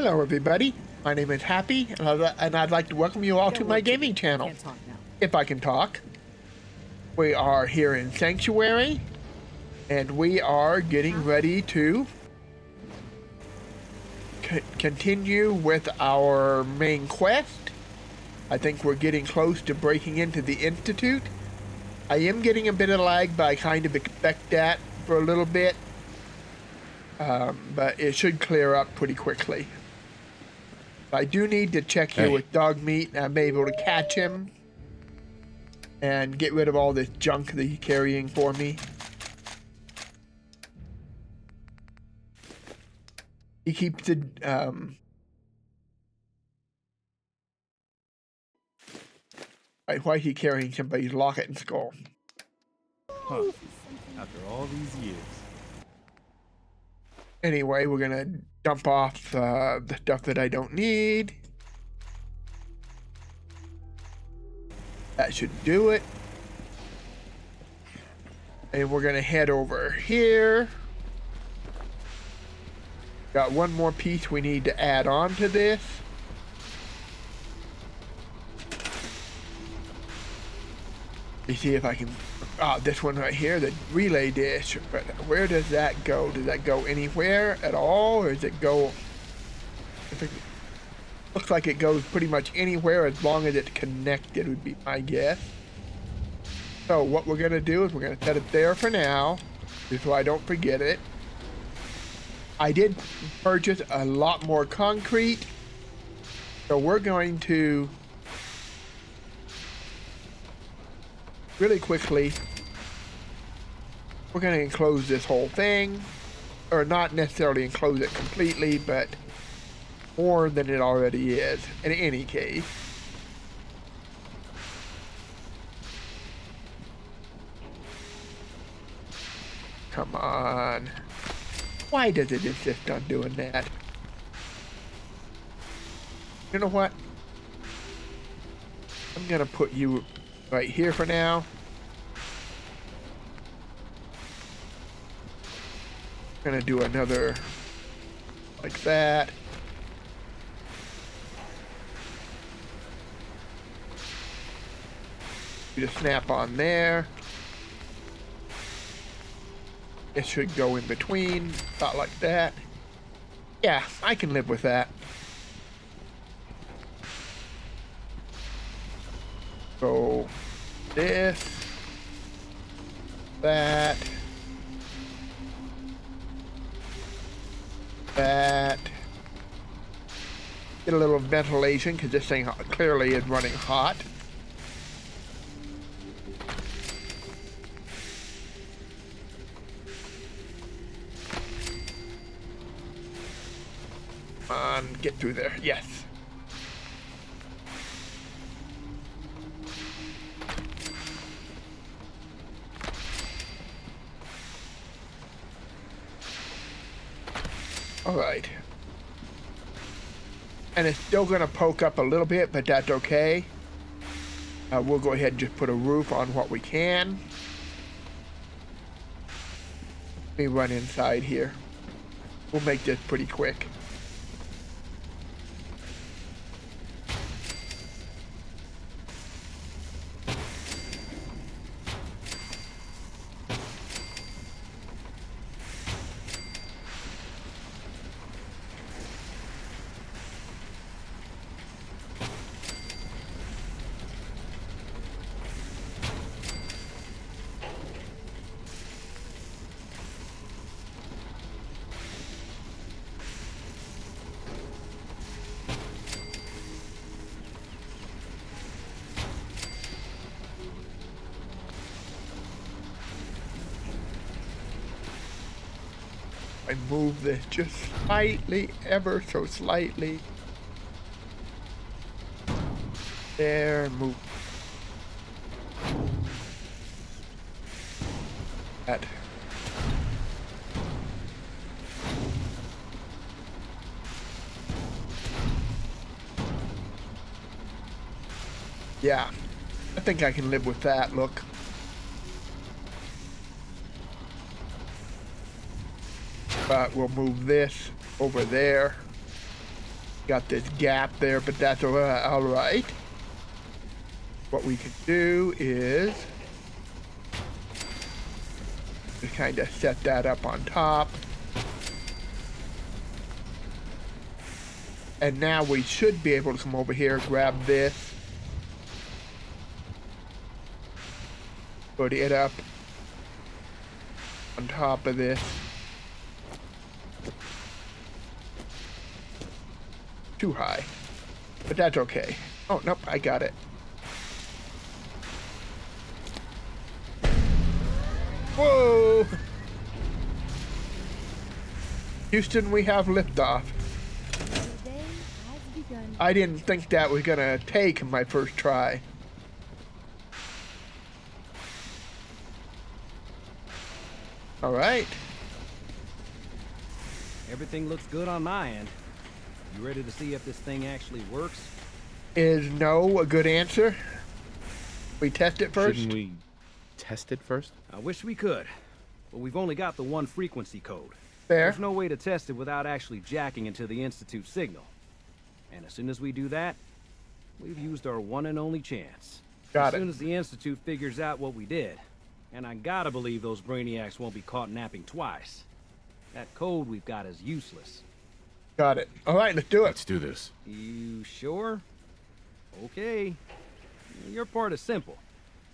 Hello everybody, my name is Happy, and I'd like to welcome you all to my gaming channel. Can't talk now. If I can talk. We are here in Sanctuary, and we are getting ready to continue with our main quest. I think we're getting close to breaking into the Institute. I am getting a bit of lag, but I kind of expect that for a little bit. But it should clear up pretty quickly. I do need to check here with Dogmeat. I'm able to catch him and get rid of all this junk that he's carrying for me. He keeps the why is he carrying somebody's locket and skull? Huh. After all these years. Anyway, we're gonna dump off the stuff that I don't need. That should do it. And we're gonna head over here. Got one more piece we need to add on to this. Let me see if I can... this one right here, the relay dish. But where does that go? Does that go anywhere at all? Or does it go... looks like it goes pretty much anywhere as long as it's connected would be my guess. So what we're going to do is we're going to set it there for now, just so I don't forget it. I did purchase a lot more concrete, so we're going to really quickly, we're going to enclose this whole thing, or not necessarily enclose it completely, but more than it already is in any case. Come on. Why does it insist on doing that? You know what? I'm gonna put you right here for now. Gonna do another like that. You just snap on there. It should go in between, about like that. Yeah, I can live with that. So, this, that, that. Get a little ventilation, because this thing clearly is running hot. Get through there. Yes. All right. And it's still going to poke up a little bit, but that's okay. We'll go ahead and just put a roof on what we can. Let me run inside here. We'll make this pretty quick. I move this just slightly, ever so slightly. There, move. That. Yeah, I think I can live with that, look. But we'll move this over there. Got this gap there, but that's all right. What we can do is just kind of set that up on top. And now we should be able to come over here, grab this, put it up on top of this. Too high, but that's okay. Oh, nope, I got it. Whoa! Houston, we have liftoff. I didn't think that was gonna take my first try. All right. Everything looks good on my end. You ready to see if this thing actually works? Is no a good answer? We test it first? Shouldn't we test it first? I wish we could, but we've only got the one frequency code. Fair. There's no way to test it without actually jacking into the Institute signal. And as soon as we do that, we've used our one and only chance. Got as it. soon as the Institute figures out what we did, and I gotta believe those brainiacs won't be caught napping twice. That code we've got is useless. Got it. All right, let's do it. Let's do this. You sure? Okay. Your part is simple.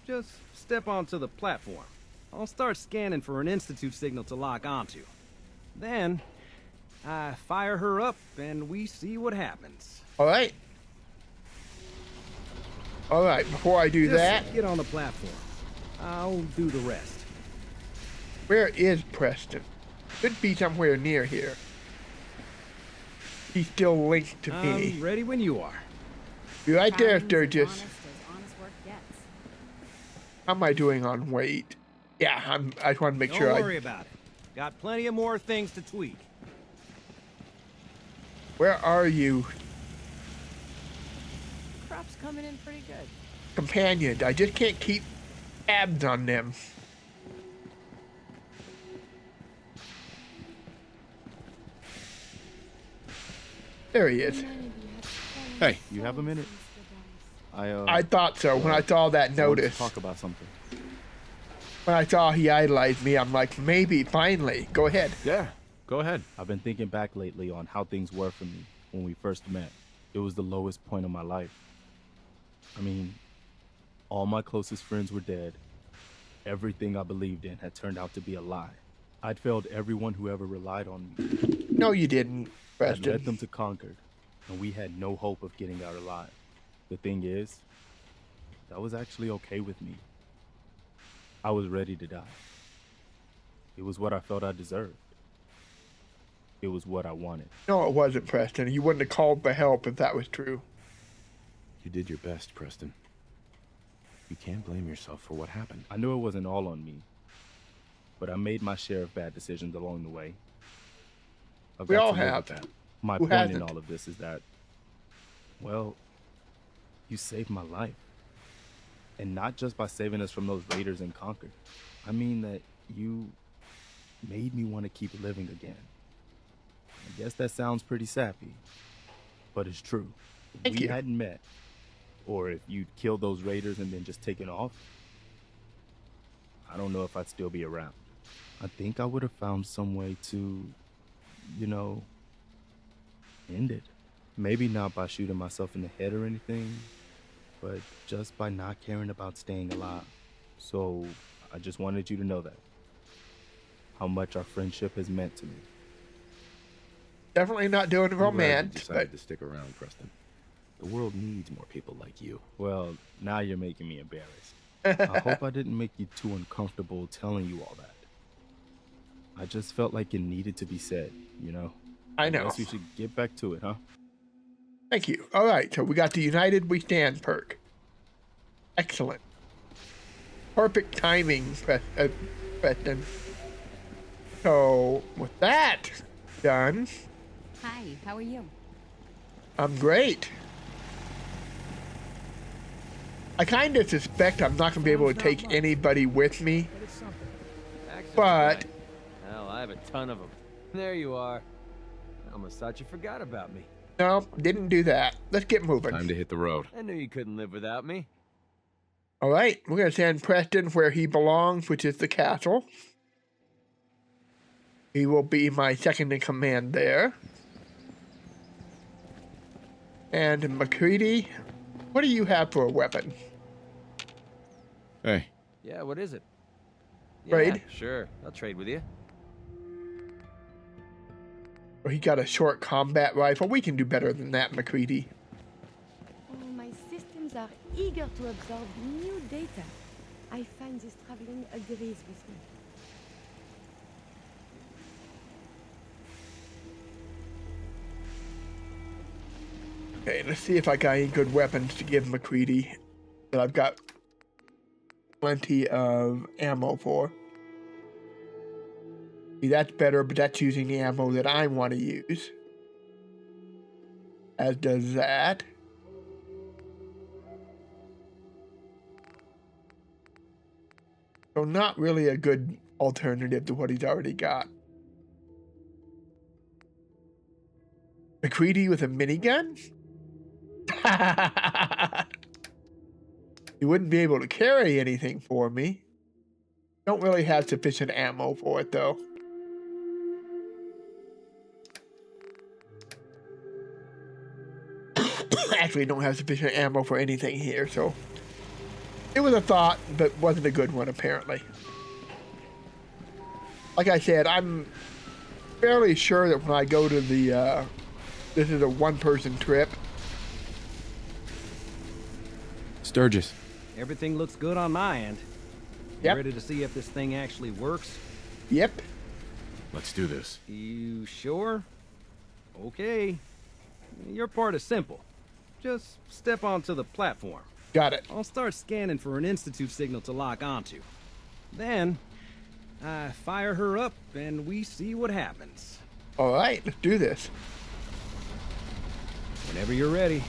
Just step onto the platform. I'll start scanning for an Institute signal to lock onto. Then, I fire her up and we see what happens. All right. All right, before I do Just that, get on the platform. I'll do the rest. where is Preston? Should be somewhere near here. He's still linked to me. I'm ready when you are. You right there, Sturgis. Honest as honest work gets. How am I doing on weight? Yeah, I just want to make Don't sure worry about it. Got plenty of more things to tweak. Where are you, Crop's coming in pretty good. companion? I just can't keep tabs on them. There he is. Hey, you have a minute? I thought so when I saw that want to notice. talk about something. When I saw he idolized me, I'm like, maybe, finally. Go ahead. Yeah, go ahead. I've been thinking back lately on how things were for me when we first met. It was the lowest point of my life. I mean, all my closest friends were dead. Everything I believed in had turned out to be a lie. I'd failed everyone who ever relied on me. No, you didn't, I'd led Preston. them to Concord, and we had no hope of getting out alive. The thing is, that was actually okay with me. I was ready to die. It was what I felt I deserved. It was what I wanted. No, it wasn't, Preston. You wouldn't have called for help if that was true. You did your best, Preston. You can't blame yourself for what happened. I knew it wasn't all on me, but I made my share of bad decisions along the way. I've We got all to live have. with that. My Who point in hasn't? all of this is that, well, you saved my life. And not just by saving us from those raiders in Concord. I mean that you made me want to keep living again. I guess that sounds pretty sappy, but it's true. If Thank we you. hadn't met, or if you'd killed those raiders and then just taken off, I don't know if I'd still be around. I think I would have found some way to, you know, end it. Maybe not by shooting myself in the head or anything, but just by not caring about staying alive. So I just wanted you to know that. How much our friendship has meant to me. Definitely not doing I'm glad you romance, decided but to stick around, Preston. The world needs more people like you. Well, now you're making me embarrassed. I hope I didn't make you too uncomfortable telling you all that. I just felt like it needed to be said, you know? I know. Guess we should get back to it, huh? Thank you. All right, so we got the United We Stand perk. Excellent. Perfect timing, Preston. So, with that done, Hi, how are you? I'm great. I kind of suspect I'm not going to be able to take anybody with me, But it's something. Actually, but right. Hell, I have a ton of them. There you are. Almost thought you forgot about me. No, didn't do that. Let's get moving. Time to hit the road. I knew you couldn't live without me. All right, we're going to send Preston where he belongs, which is the castle. He will be my second in command there. And MacCready, what do you have for a weapon? Hey, Yeah, what is it? Trade? Yeah, sure. I'll trade with you. Or he got a short combat rifle. We can do better than that, MacCready. Oh, my systems are eager to absorb new data. I find this traveling agrees with me. Okay, let's see if I got any good weapons to give MacCready that I've got plenty of ammo for. See, that's better, but that's using the ammo that I want to use. As does that. So not really a good alternative to what he's already got. MacCready with a minigun? He wouldn't be able to carry anything for me. Don't really have sufficient ammo for it, though. Actually, don't have sufficient ammo for anything here, so... It was a thought, but wasn't a good one, apparently. Like I said, I'm fairly sure that when I go to the, this is a one-person trip. Sturgis. Everything looks good on my end. Yep. Ready to see if this thing actually works? Yep. Let's do this. You sure? Okay. Your part is simple. Just step onto the platform. Got it. I'll start scanning for an Institute signal to lock onto. Then, I fire her up and we see what happens. All right, let's do this. Whenever you're ready.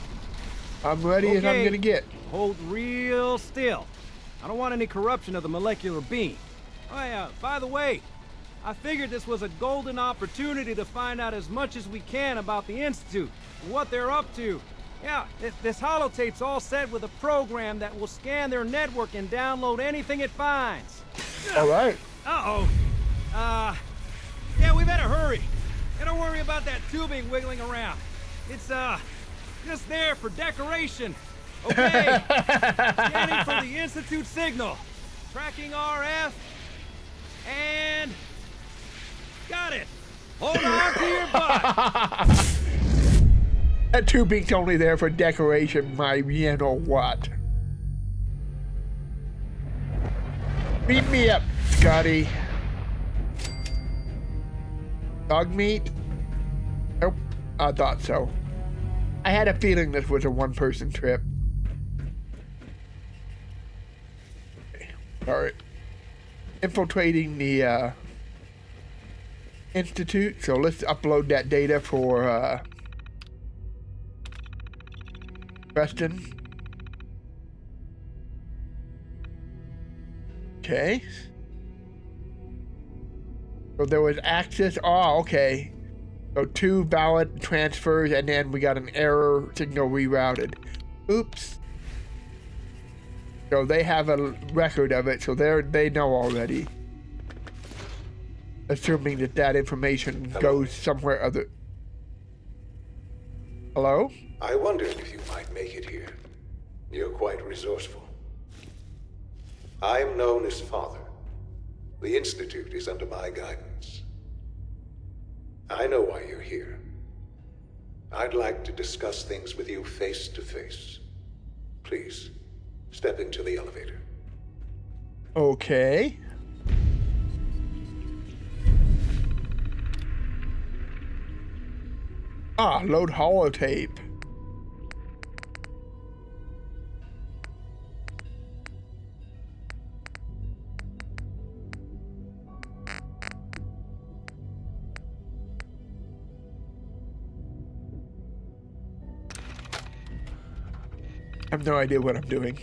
I'm ready as I'm Okay. gonna get. Hold real still. I don't want any corruption of the molecular beam. Oh yeah, by the way, I figured this was a golden opportunity to find out as much as we can about the Institute and what they're up to. Yeah, this holotape's all set with a program that will scan their network and download anything it finds. All right. Uh-oh. Yeah, we better hurry. And don't worry about that tubing wiggling around. It's, just there for decoration. Okay. Scanning for the Institute signal. Tracking RF. And... got it. Hold on to your butt. That tubing's only there for decoration, my you know what. Beat me up, Scotty. Dogmeat? Nope, I thought so. I had a feeling this was a one-person trip. Okay. All right. Infiltrating the Institute, so let's upload that data for Preston. Okay. So there was access. Oh, okay. So 2 valid transfers, and then we got an error signal rerouted. Oops. So they have a record of it, so they know already. Assuming that information goes somewhere other. Hello? I wondered if you might make it here. You're quite resourceful. I am known as Father. The Institute is under my guidance. I know why you're here. I'd like to discuss things with you face to face. Please, step into the elevator. Okay. Ah, load holotape. I have no idea what I'm doing.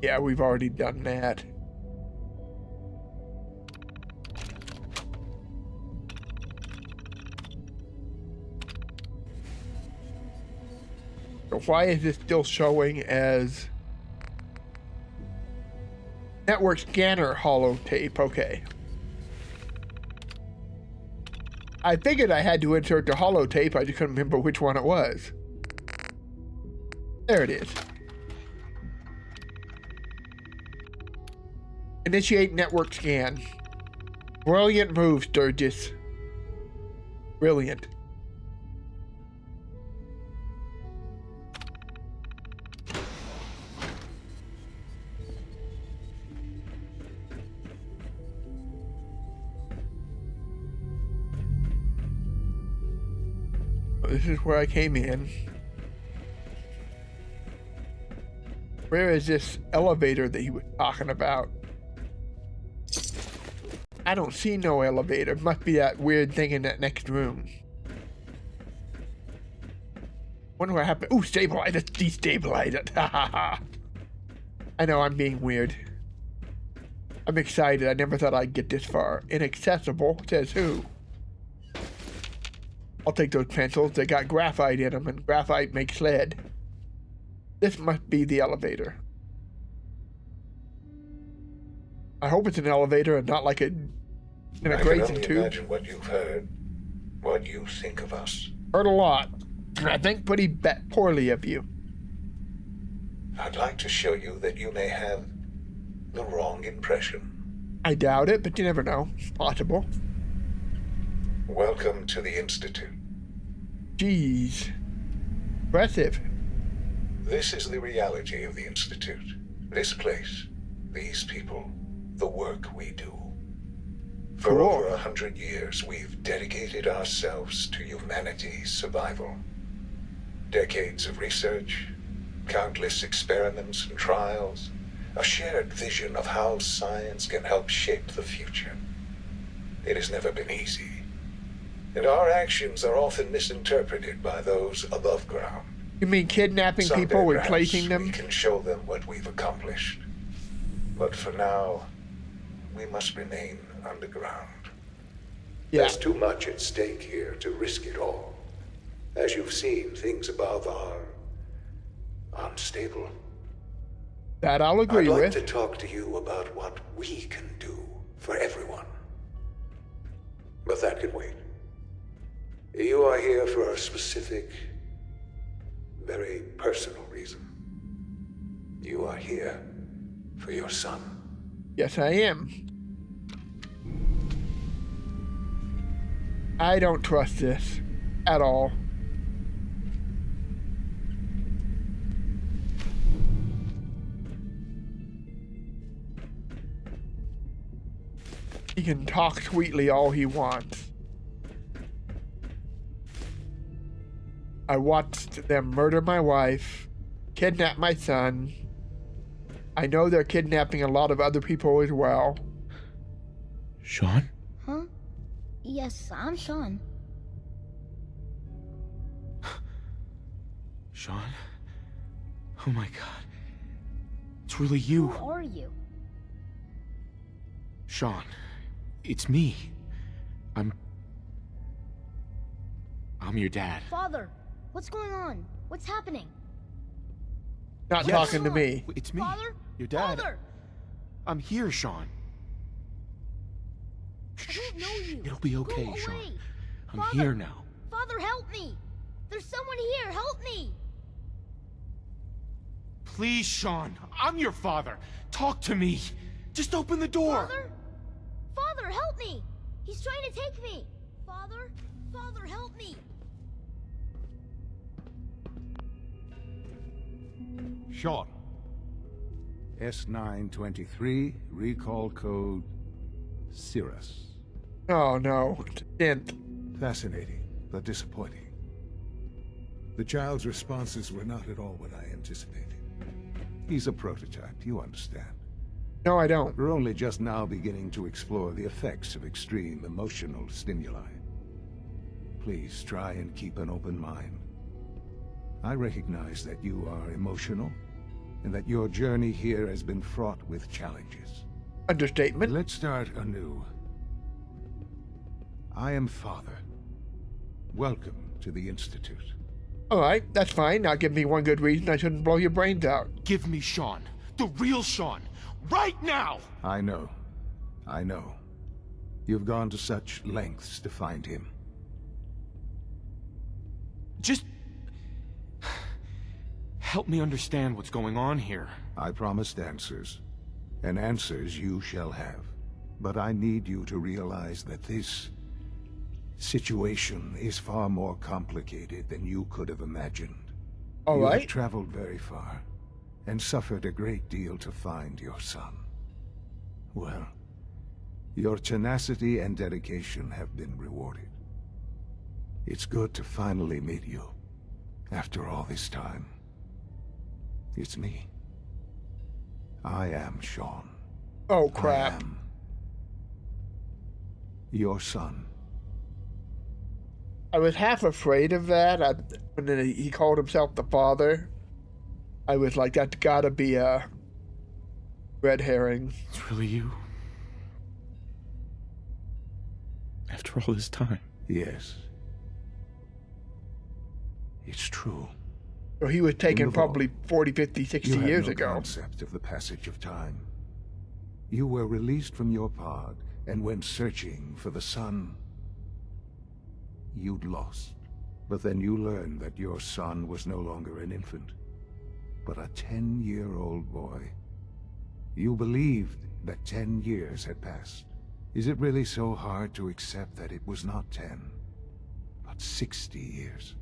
Yeah, we've already done that. So why is this still showing as network scanner holotape? Okay. I figured I had to insert the holotape, I just couldn't remember which one it was. There it is. Initiate network scan. Brilliant move, Sturgis. Brilliant. This is where I came in. Where is this elevator that he was talking about? I don't see no elevator. Must be that weird thing in that next room. Wonder what happened. Ooh, stabilize it. Destabilize it. Ha ha ha. I know I'm being weird. I'm excited. I never thought I'd get this far. Inaccessible. Says who? I'll take those pencils. They got graphite in them, and graphite makes lead. This must be the elevator. I hope it's an elevator and not like in a grazing I can only tube. imagine what you've heard, what you think of us. Heard a lot. And I think pretty poorly of you. I'd like to show you that you may have the wrong impression. I doubt it, but you never know. It's possible. Welcome to the Institute. Jeez. Impressive. This is the reality of the Institute. This place, these people, the work we do. For Cool. over 100 years, we've dedicated ourselves to humanity's survival. Decades of research, countless experiments and trials, a shared vision of how science can help shape the future. It has never been easy, and our actions are often misinterpreted by those above ground. You mean kidnapping Someday, people, perhaps, replacing we them? can show them what we've accomplished. But for now, we must remain underground. Yeah. There's too much at stake here to risk it all. As you've seen, things above are unstable. That I'll agree I'd like with. to talk to you about what we can do for everyone. But that can wait. You are here for a specific, very personal reason. You are here for your son. Yes, I am. I don't trust this at all. He can talk sweetly all he wants. I watched them murder my wife, kidnap my son. I know they're kidnapping a lot of other people as well. Sean? Huh? Yes, I'm Sean. Sean? Oh my god. It's really you. Who are you? Sean, it's me. I'm your dad. Father, what's going on? What's happening? Not Yes. talking to me. It's me. Father? Your dad. Father! I'm here, Sean. I don't know you. It'll be okay, Go Sean. away. I'm Father. here now. Father, help me! There's someone here, help me! Please, Sean. I'm your father. Talk to me. Just open the door. Father? Father, help me! He's trying to take me! Father? Father, help me! Sean. S923, recall code Cirrus. Oh no, it's a dent. Fascinating, but disappointing. The child's responses were not at all what I anticipated. He's a prototype, you understand. No, I don't. We're only just now beginning to explore the effects of extreme emotional stimuli. Please try and keep an open mind. I recognize that you are emotional, and that your journey here has been fraught with challenges. Understatement. Let's start anew. I am Father. Welcome to the Institute. All right, that's fine. Now give me one good reason I shouldn't blow your brains out. Give me Sean. The real Sean. Right now! I know. I know. You've gone to such lengths to find him. Just... help me understand what's going on here. I promised answers, and answers you shall have. But I need you to realize that this situation is far more complicated than you could have imagined. All You right. have traveled very far, and suffered a great deal to find your son. Well, your tenacity and dedication have been rewarded. It's good to finally meet you, after all this time. It's me. I am Sean. Oh, I crap. am your son. I was half afraid of that. When he called himself the father, I was like, that's gotta be a red herring. It's really you? After all this time? Yes. It's true. So he was taken In the vault, probably 40, 50, 60 You years had no ago. concept of the passage of time. You were released from your pod and went searching for the son you'd lost. But then you learned that your son was no longer an infant, but a 10-year-old boy. You believed that 10 years had passed. Is it really so hard to accept that it was not 10, but 60 years?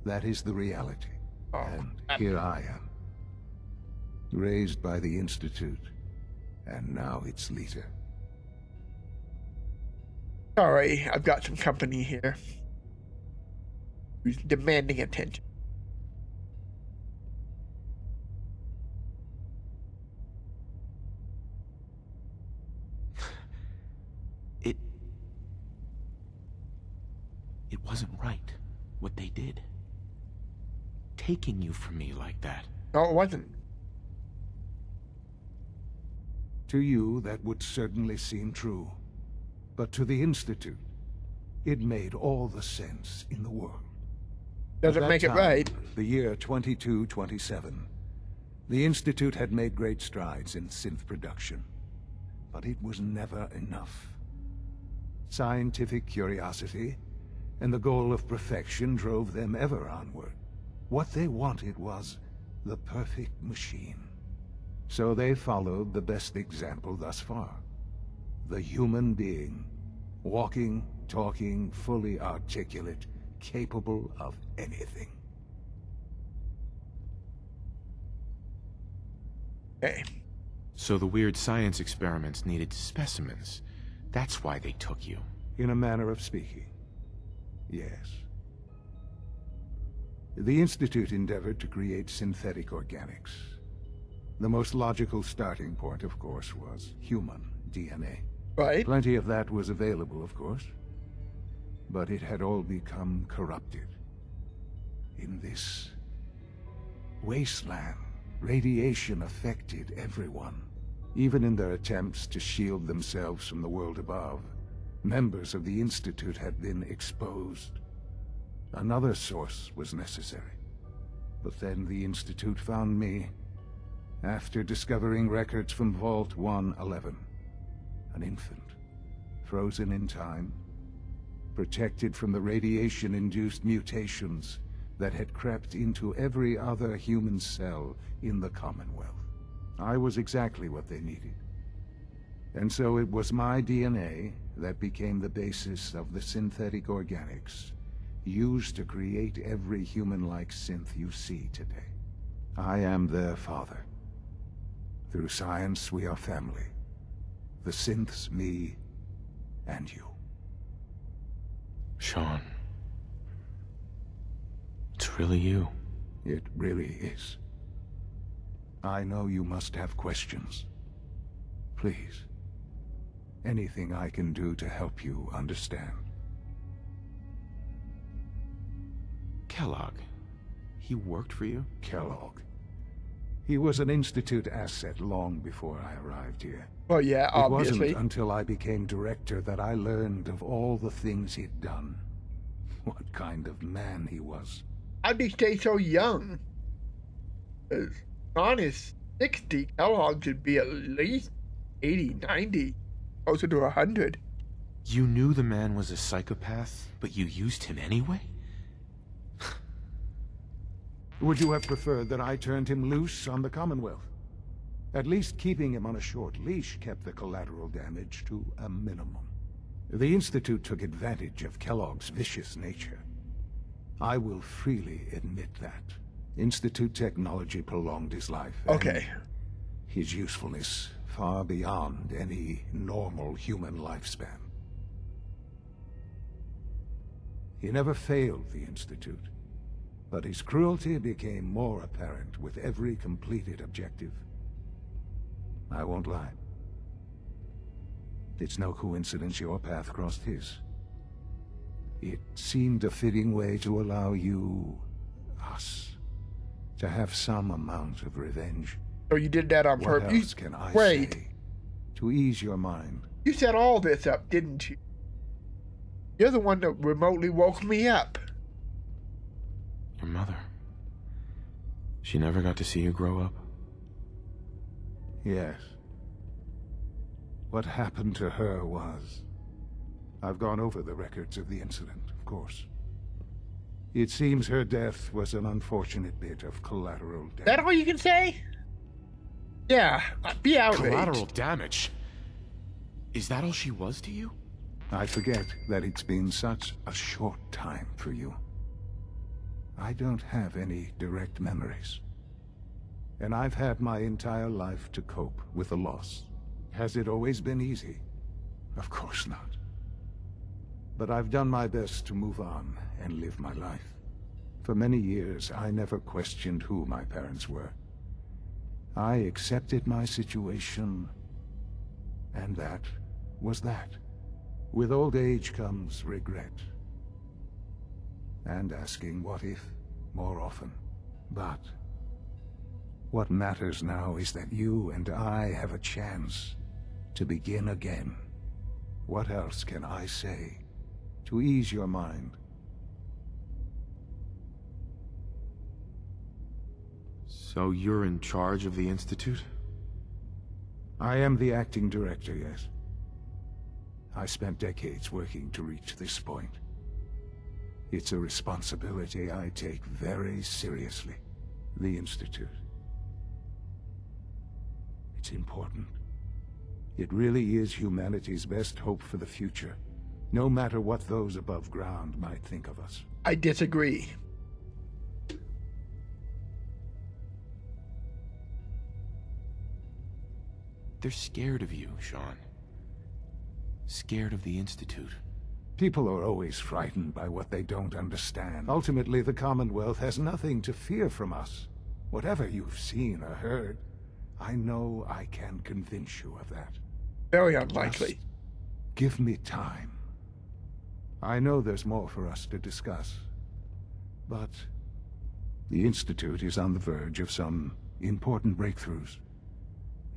That is the reality. And here I am, raised by the Institute, and now its leader. Sorry, I've got some company here who's demanding attention. It wasn't right, what they did. Taking you from me like that. No, it wasn't. To you, that would certainly seem true. But to the Institute, it made all the sense in the world. Doesn't At that make it time, right. The year 2227. The Institute had made great strides in synth production. But it was never enough. Scientific curiosity and the goal of perfection drove them ever onward. What they wanted was the perfect machine. So they followed the best example thus far. The human being. Walking, talking, fully articulate, capable of anything. Okay. So the weird science experiments needed specimens. That's why they took you. In a manner of speaking. Yes. The Institute endeavored to create synthetic organics. The most logical starting point, of course, was human DNA. Right. Plenty of that was available, of course. But it had all become corrupted. In this wasteland, radiation affected everyone. Even in their attempts to shield themselves from the world above, members of the Institute had been exposed. Another source was necessary. But then the Institute found me, after discovering records from Vault 111. An infant, frozen in time, protected from the radiation-induced mutations that had crept into every other human cell in the Commonwealth. I was exactly what they needed. And so it was my DNA that became the basis of the synthetic organics used to create every human-like synth you see today. I am their father. Through science, we are family. The synths, me, and you. Sean. It's really you. It really is. I know you must have questions. Please. Anything I can do to help you understand. Kellogg. He worked for you? Kellogg. He was an Institute asset long before I arrived here. Well, yeah, It obviously. wasn't until I became director that I learned of all the things he'd done. What kind of man he was. How'd he stay so young? 'Cause Ron is 60. Kellogg should be at least 80, 90, closer to 100. You knew the man was a psychopath, but you used him anyway? Would you have preferred that I turned him loose on the Commonwealth? At least keeping him on a short leash kept the collateral damage to a minimum. The Institute took advantage of Kellogg's vicious nature. I will freely admit that. Institute technology prolonged his life. Okay. And his usefulness far beyond any normal human lifespan. He never failed the Institute, but his cruelty became more apparent with every completed objective. I won't lie. It's no coincidence your path crossed his. It seemed a fitting way to allow you, us, to have some amount of revenge. So you did that on What purpose? else can I Wait. say to ease your mind? You set all this up, didn't you? You're the one that remotely woke me up. Your mother. She never got to see you grow up. Yes. What happened to her was... I've gone over the records of the incident, of course. It seems her death was an unfortunate bit of collateral damage. That all you can say? Yeah, be outraged. Collateral damage? Is that all she was to you? I forget that it's been such a short time for you. I don't have any direct memories. And I've had my entire life to cope with the loss. Has it always been easy? Of course not. But I've done my best to move on and live my life. For many years, I never questioned who my parents were. I accepted my situation, and that was that. With old age comes regret. And asking what if more often. But what matters now is that you and I have a chance to begin again. What else can I say to ease your mind? So you're in charge of the Institute? I am the acting director, yes. I spent decades working to reach this point. It's a responsibility I take very seriously. The Institute. It's important. It really is humanity's best hope for the future, no matter what those above ground might think of us. I disagree. They're scared of you, Sean. Scared of the Institute. People are always frightened by what they don't understand. Ultimately, the Commonwealth has nothing to fear from us. Whatever you've seen or heard, I know I can convince you of that. Very unlikely. Just give me time. I know there's more for us to discuss, but the Institute is on the verge of some important breakthroughs.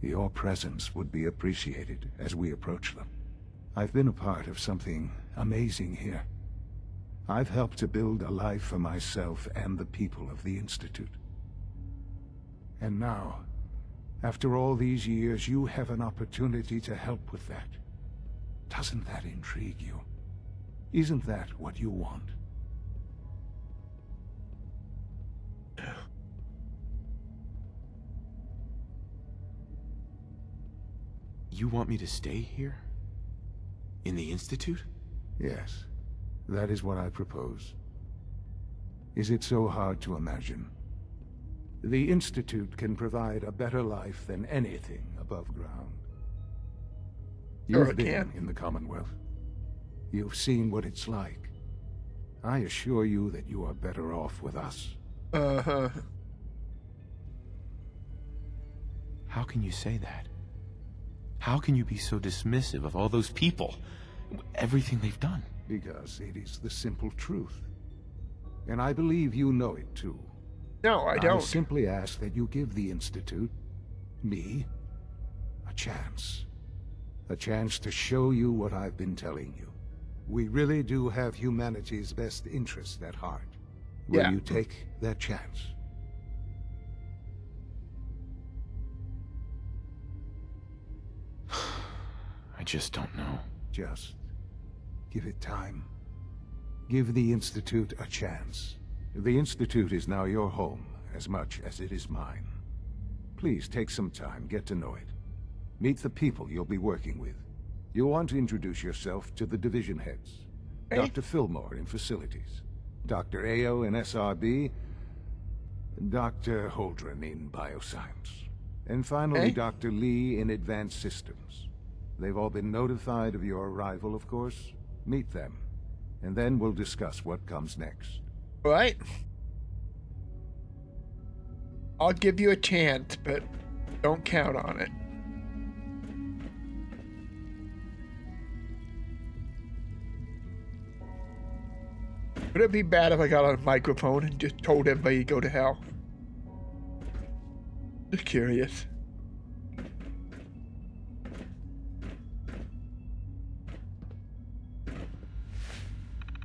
Your presence would be appreciated as we approach them. I've been a part of something amazing here. I've helped to build a life for myself and the people of the Institute. And now, after all these years, you have an opportunity to help with that. Doesn't that intrigue you? Isn't that what you want? You want me to stay here? In the Institute? Yes, that is what I propose. Is it so hard to imagine? The Institute can provide a better life than anything above ground. Sure You've it been can. in the Commonwealth. You've seen what it's like. I assure you that you are better off with us. Uh-huh. How can you say that? How can you be so dismissive of all those people? Everything they've done? Because it is the simple truth. And I believe you know it too. No, I don't. I simply ask that you give the Institute, me, a chance. A chance to show you what I've been telling you. We really do have humanity's best interest at heart. Will Yeah. you take that chance? I just don't know. Just give it time. Give the Institute a chance. The Institute is now your home as much as it is mine. Please take some time, get to know it. Meet the people you'll be working with. You'll want to introduce yourself to the division heads. Okay. Dr. Fillmore in facilities, Dr. Ao in SRB, Dr. Holdren in bioscience, and finally Okay. Dr. Lee in advanced systems. They've all been notified of your arrival, of course. Meet them, and then we'll discuss what comes next. All right. I'll give you a chance, but don't count on it. Would it be bad if I got on a microphone and just told everybody to go to hell? Just curious.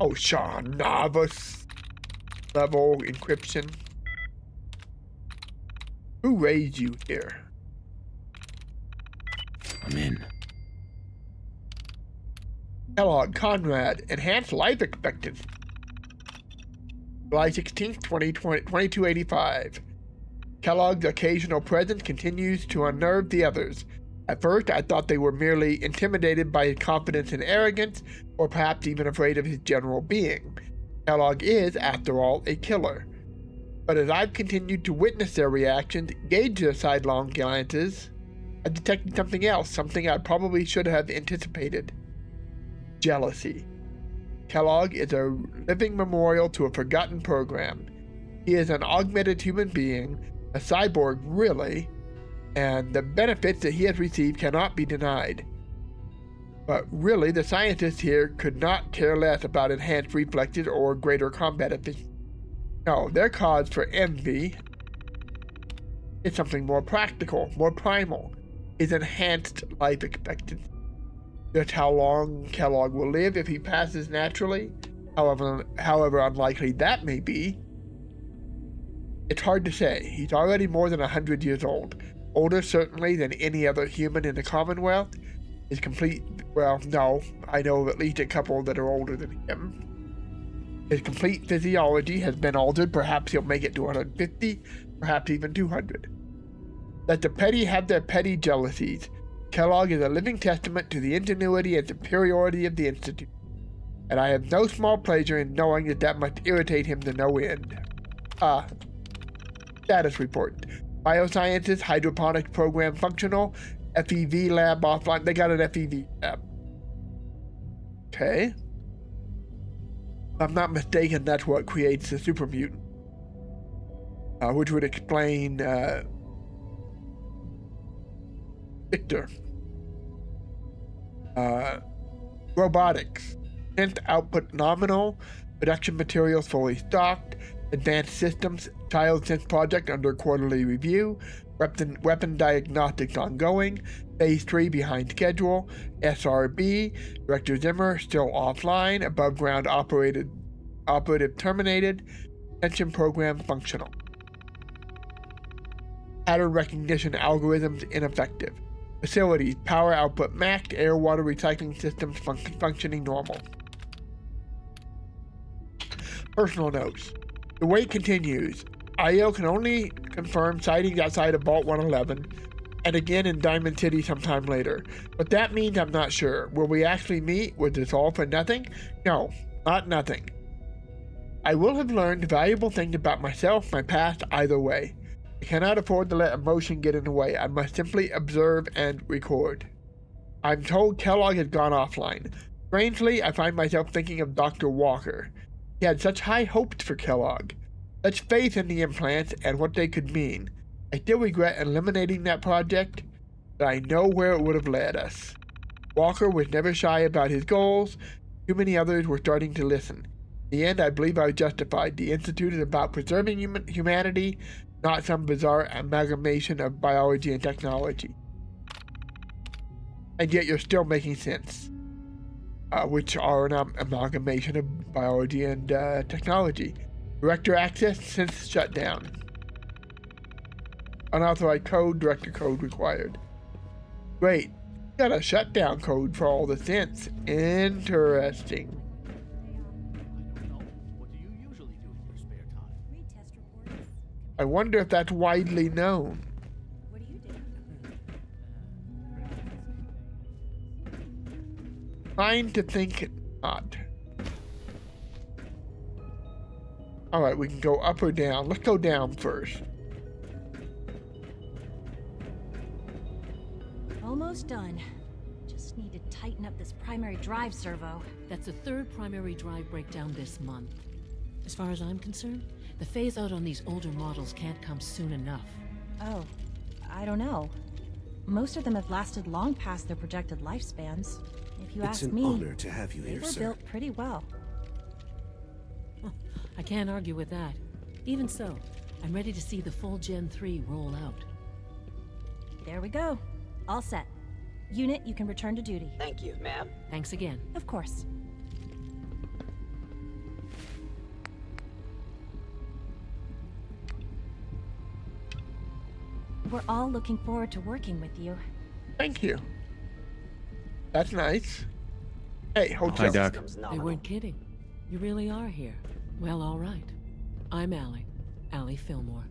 Oh, Sean Novice level encryption. Who raised you here? I'm in. Kellogg, Conrad, enhanced life expectancy. July 16th, 2285. Kellogg's occasional presence continues to unnerve the others. At first, I thought they were merely intimidated by his confidence and arrogance, or perhaps even afraid of his general being. Kellogg is, after all, a killer. But as I've continued to witness their reactions, gauge their sidelong glances, I detected something else, something I probably should have anticipated. Jealousy. Kellogg is a living memorial to a forgotten program. He is an augmented human being, a cyborg really, and the benefits that he has received cannot be denied. But really, the scientists here could not care less about enhanced reflexes or greater combat efficiency. No, their cause for envy is something more practical, more primal, is enhanced life expectancy. Just how long Kellogg will live if he passes naturally, however unlikely that may be. It's hard to say. He's already more than 100 years old. Older, certainly, than any other human in the Commonwealth. His complete... well, no. I know of at least a couple that are older than him. His complete physiology has been altered. Perhaps he'll make it to 150, perhaps even 200. Let the petty have their petty jealousies. Kellogg is a living testament to the ingenuity and superiority of the Institute, and I have no small pleasure in knowing that must irritate him to no end. Status report. Biosciences, hydroponics program functional, FEV lab offline. They got an FEV lab. Okay. If I'm not mistaken, that's what creates the super mutant. Which would explain Victor. Robotics. Synth output nominal. Production materials fully stocked. Advanced systems. Child synth project under quarterly review. Weapon diagnostics ongoing. Phase 3 behind schedule. SRB. Director Zimmer still offline. Above ground operative terminated. Tension program functional. Pattern recognition algorithms ineffective. Facilities, power output maxed, air water recycling systems functioning normal. Personal notes. The wait continues. IO can only confirm sightings outside of Vault 111, and again in Diamond City sometime later. But that means I'm not sure. Will we actually meet? Was this all for nothing? No, not nothing. I will have learned valuable things about myself, my past, either way. I cannot afford to let emotion get in the way. I must simply observe and record. I'm told Kellogg has gone offline. Strangely, I find myself thinking of Dr. Walker. He had such high hopes for Kellogg, such faith in the implants and what they could mean. I still regret eliminating that project, but I know where it would have led us. Walker was never shy about his goals. Too many others were starting to listen. In the end, I believe I was justified. The Institute is about preserving humanity, not some bizarre amalgamation of biology and technology. And yet you're still making sense, which are an amalgamation of biology and technology. Director access since shutdown. Unauthorized code, director code required. Great. Got a shutdown code for all the synths. Interesting. What do you usually do in your spare time? Read test reports. I wonder if that's widely known. What do you do? Trying to think not. Alright, we can go up or down. Let's go down first. Almost done. Just need to tighten up this primary drive servo. That's the third primary drive breakdown this month. As far as I'm concerned, the phase out on these older models can't come soon enough. Oh, I don't know. Most of them have lasted long past their projected lifespans. If you ask me, it's an honor to have you they here, were sir. built pretty well. I can't argue with that. Even so, I'm ready to see the full Gen 3 roll out. There we go. All set. Unit, you can return to duty. Thank you, ma'am. Thanks again. Of course. We're all looking forward to working with you. Thank you. That's nice. Hey, hold Hi, on. Doc. They weren't kidding. You really are here. Well, all right. I'm Allie Fillmore.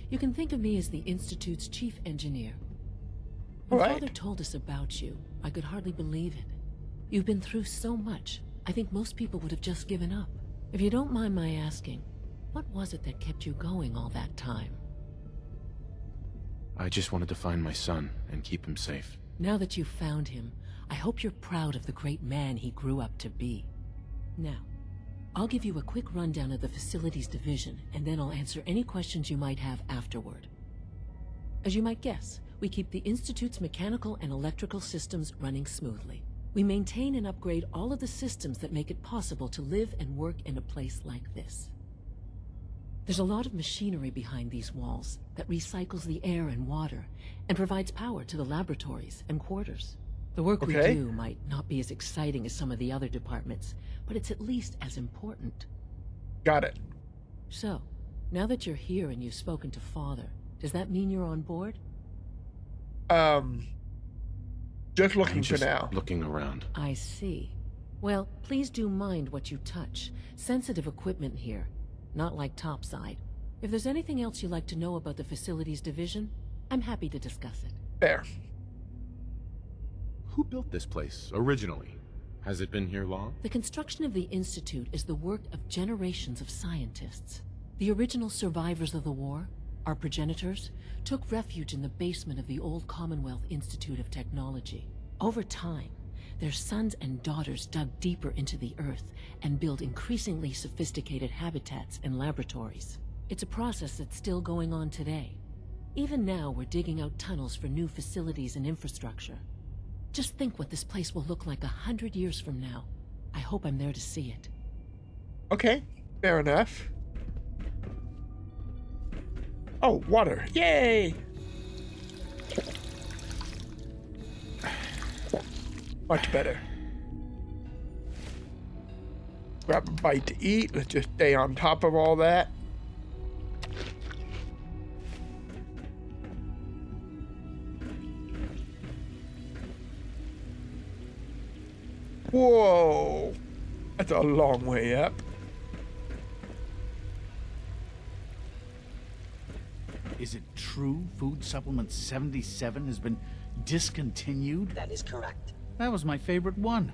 You can think of me as the Institute's chief engineer. When Right. Father told us about you, I could hardly believe it. You've been through so much, I think most people would have just given up. If you don't mind my asking, what was it that kept you going all that time? I just wanted to find my son and keep him safe. Now that you've found him, I hope you're proud of the great man he grew up to be. Now, I'll give you a quick rundown of the Facilities Division, and then I'll answer any questions you might have afterward. As you might guess, we keep the Institute's mechanical and electrical systems running smoothly. We maintain and upgrade all of the systems that make it possible to live and work in a place like this. There's a lot of machinery behind these walls that recycles the air and water and provides power to the laboratories and quarters. The work we do might not be as exciting as some of the other departments, but it's at least as important. Got it. So, now that you're here and you've spoken to Father, does that mean you're on board? Just looking I'm just for now. looking around. I see. Well, please do mind what you touch. Sensitive equipment here, not like topside. If there's anything else you'd like to know about the Facilities Division, I'm happy to discuss it. There. Who built this place originally? Has it been here long? The construction of the Institute is the work of generations of scientists. The original survivors of the war, our progenitors, took refuge in the basement of the old Commonwealth Institute of Technology. Over time, their sons and daughters dug deeper into the earth and built increasingly sophisticated habitats and laboratories. It's a process that's still going on today. Even now, we're digging out tunnels for new facilities and infrastructure. Just think what this place will look like 100 years from now. I hope I'm there to see it. Okay, fair enough. Oh, water. Yay! Much better. Grab a bite to eat. Let's just stay on top of all that. Whoa! That's a long way up. Is it true Food Supplement 77 has been discontinued? That is correct. That was my favorite one.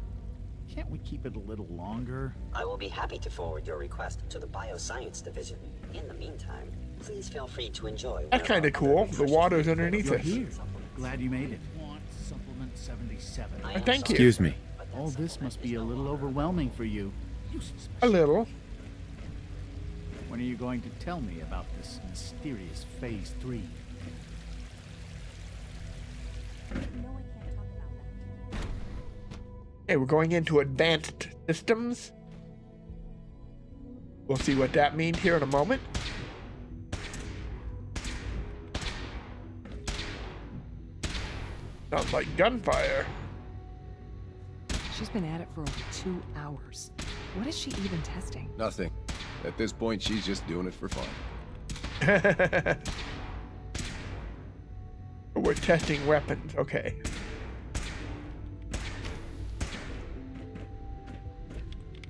Can't we keep it a little longer? I will be happy to forward your request to the Bioscience Division. In the meantime, please feel free to enjoy. That's kind of cool. The water's underneath us. Glad you made it. Want Supplement 77. Thank you. Excuse me. All this must be a little overwhelming for you. A little. When are you going to tell me about this mysterious Phase 3? Okay, we're going into advanced systems. We'll see what that means here in a moment. Sounds like gunfire. She's been at it for over 2 hours. What is she even testing? Nothing. At this point, she's just doing it for fun. We're testing weapons, okay.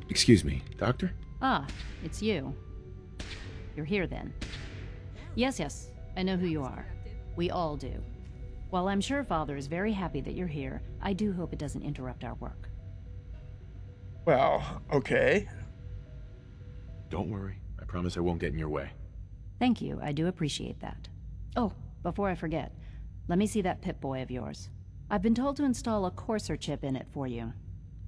Excuse me, Doctor? Ah, it's you. You're here then. Yes, I know who you are. We all do. While I'm sure Father is very happy that you're here, I do hope it doesn't interrupt our work. Well, okay. Don't worry. I promise I won't get in your way. Thank you, I do appreciate that. Oh, before I forget, let me see that Pip-Boy of yours. I've been told to install a courser chip in it for you.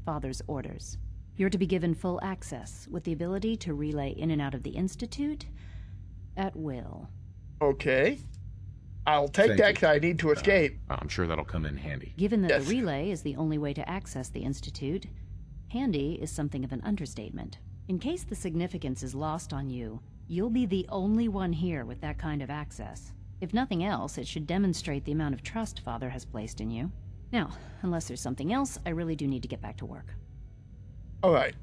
Father's orders. You're to be given full access, with the ability to relay in and out of the Institute at will. Okay. I'll take that because I need to escape. I'm sure that'll come in handy. Given that the relay is the only way to access the Institute, handy is something of an understatement. In case the significance is lost on you, you'll be the only one here with that kind of access. If nothing else, it should demonstrate the amount of trust Father has placed in you. Now, unless there's something else, I really do need to get back to work. All right.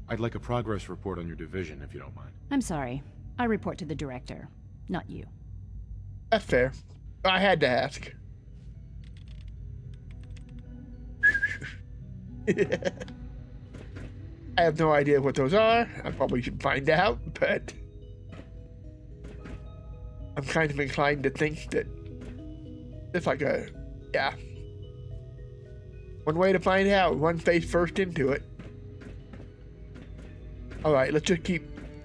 I'd like a progress report on your division, if you don't mind. I'm sorry. I report to the director, not you. That's fair. I had to ask. I have no idea what those are. I probably should find out, but I'm kind of inclined to think that it's like a, yeah. One way to find out, one face first into it. All right, let's just keep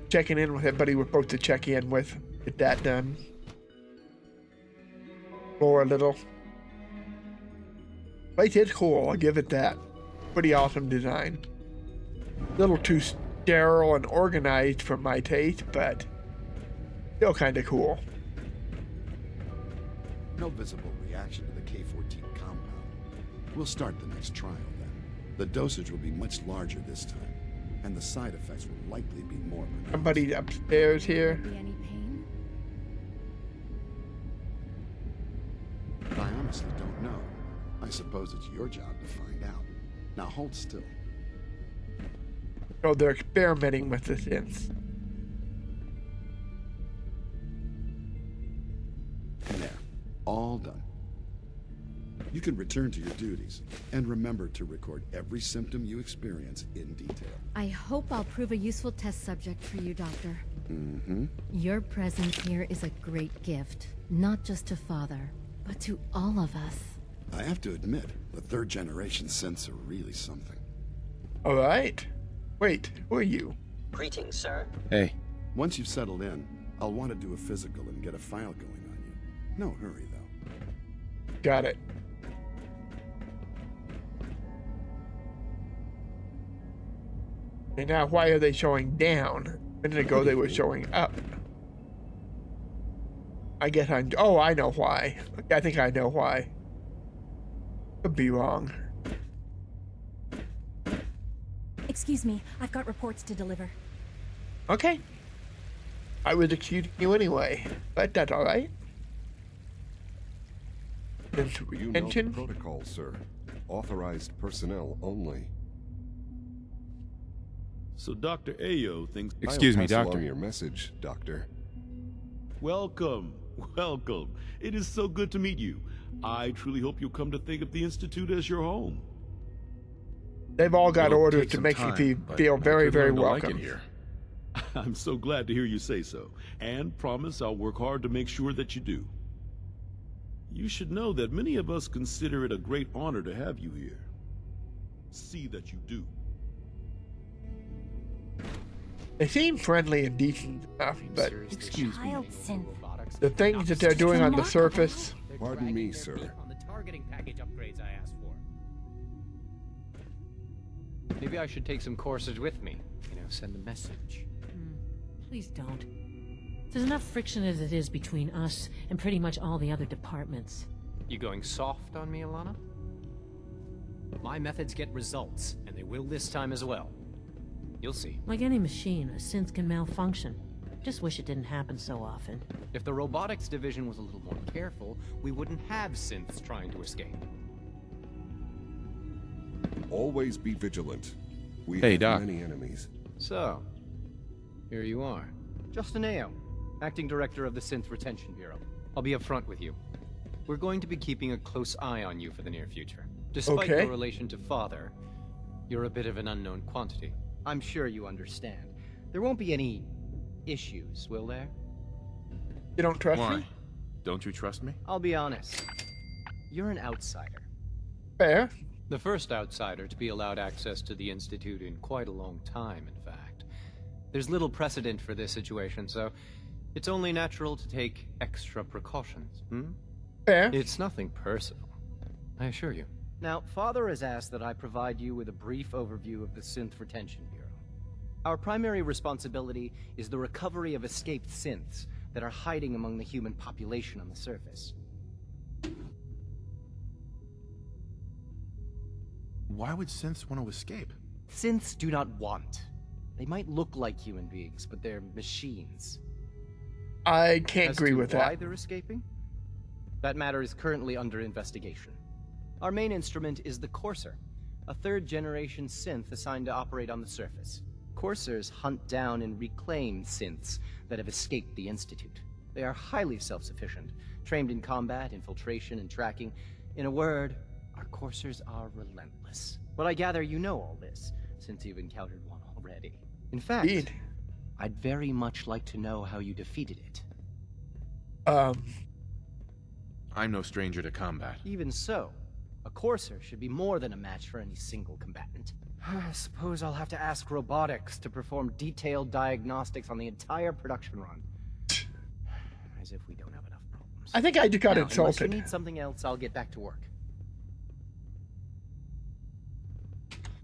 checking in with everybody we're supposed to check in with. Get that done. Explore a little. Place is cool, I'll give it that. Pretty awesome design. A little too sterile and organized for my taste, but still kind of cool. No visible reaction to the K-14 compound. We'll start the next trial then. The dosage will be much larger this time, and the side effects will likely be more pronounced. Somebody upstairs here. Be any pain? I honestly don't know. I suppose it's your job to find out. Now hold still. Oh, they're experimenting with the synths. There. All done. You can return to your duties, and remember to record every symptom you experience in detail. I hope I'll prove a useful test subject for you, Doctor. Mm-hmm. Your presence here is a great gift, not just to Father, but to all of us. I have to admit, the third-generation synths are really something. All right. Wait, who are you? Greetings, sir. Hey. Once you've settled in, I'll want to do a physical and get a file going on you. No hurry, though. Got it. And now, why are they showing down? A minute ago, they were showing up. I guess oh, I know why. I think I know why. Could be wrong. Excuse me, I've got reports to deliver. Okay. I was excusing you anyway, but that's all right. You know the protocol, sir. Authorized personnel only. So Dr. Ayo thinks... Excuse me, I'll pass Doctor. along your message, Doctor. Welcome. Welcome. It is so good to meet you. I truly hope you'll come to think of the Institute as your home. They've all got It'll orders take to some make time, you but feel I very, could very learn to like welcome. it here. I'm so glad to hear you say so, and promise I'll work hard to make sure that you do. You should know that many of us consider it a great honor to have you here. See that you do. They seem friendly and decent enough, but Excuse me. the things that they're doing on the surface. Pardon me, sir. On the targeting package upgrades I asked for. Maybe I should take some courses with me. You know, send a message. Please don't. There's enough friction as it is between us and pretty much all the other departments. You going soft on me, Alana? My methods get results, and they will this time as well. You'll see. Like any machine, a synth can malfunction. Just wish it didn't happen so often. If the robotics division was a little more careful, we wouldn't have synths trying to escape. Always be vigilant. We Hey, have Doc. many enemies. So, here you are. Justin Ao, Acting Director of the Synth Retention Bureau. I'll be upfront with you. We're going to be keeping a close eye on you for the near future. Despite Okay. your relation to Father, you're a bit of an unknown quantity. I'm sure you understand. There won't be any issues, will there? You don't trust Why? me? Don't you trust me? I'll be honest. You're an outsider. Fair. The first outsider to be allowed access to the Institute in quite a long time, in fact. There's little precedent for this situation, so it's only natural to take extra precautions, Fair. It's nothing personal, I assure you. Now, Father has asked that I provide you with a brief overview of the Synth Retention Bureau. Our primary responsibility is the recovery of escaped synths that are hiding among the human population on the surface. Why would synths want to escape? Synths do not want. They might look like human beings, but they're machines. I can't As agree to with why that. they're escaping? That matter is currently under investigation. Our main instrument is the Courser, a third-generation synth assigned to operate on the surface. Coursers hunt down and reclaim synths that have escaped the Institute. They are highly self-sufficient, trained in combat, infiltration, and tracking. In a word, our Coursers are relentless. But I gather you know all this, since you've encountered one already. In fact, Indeed. I'd very much like to know how you defeated it. I'm no stranger to combat. Even so, a Courser should be more than a match for any single combatant. I suppose I'll have to ask robotics to perform detailed diagnostics on the entire production run. As if we don't have enough problems. I think I just got Now, unless insulted. you need something else, I'll get back to work.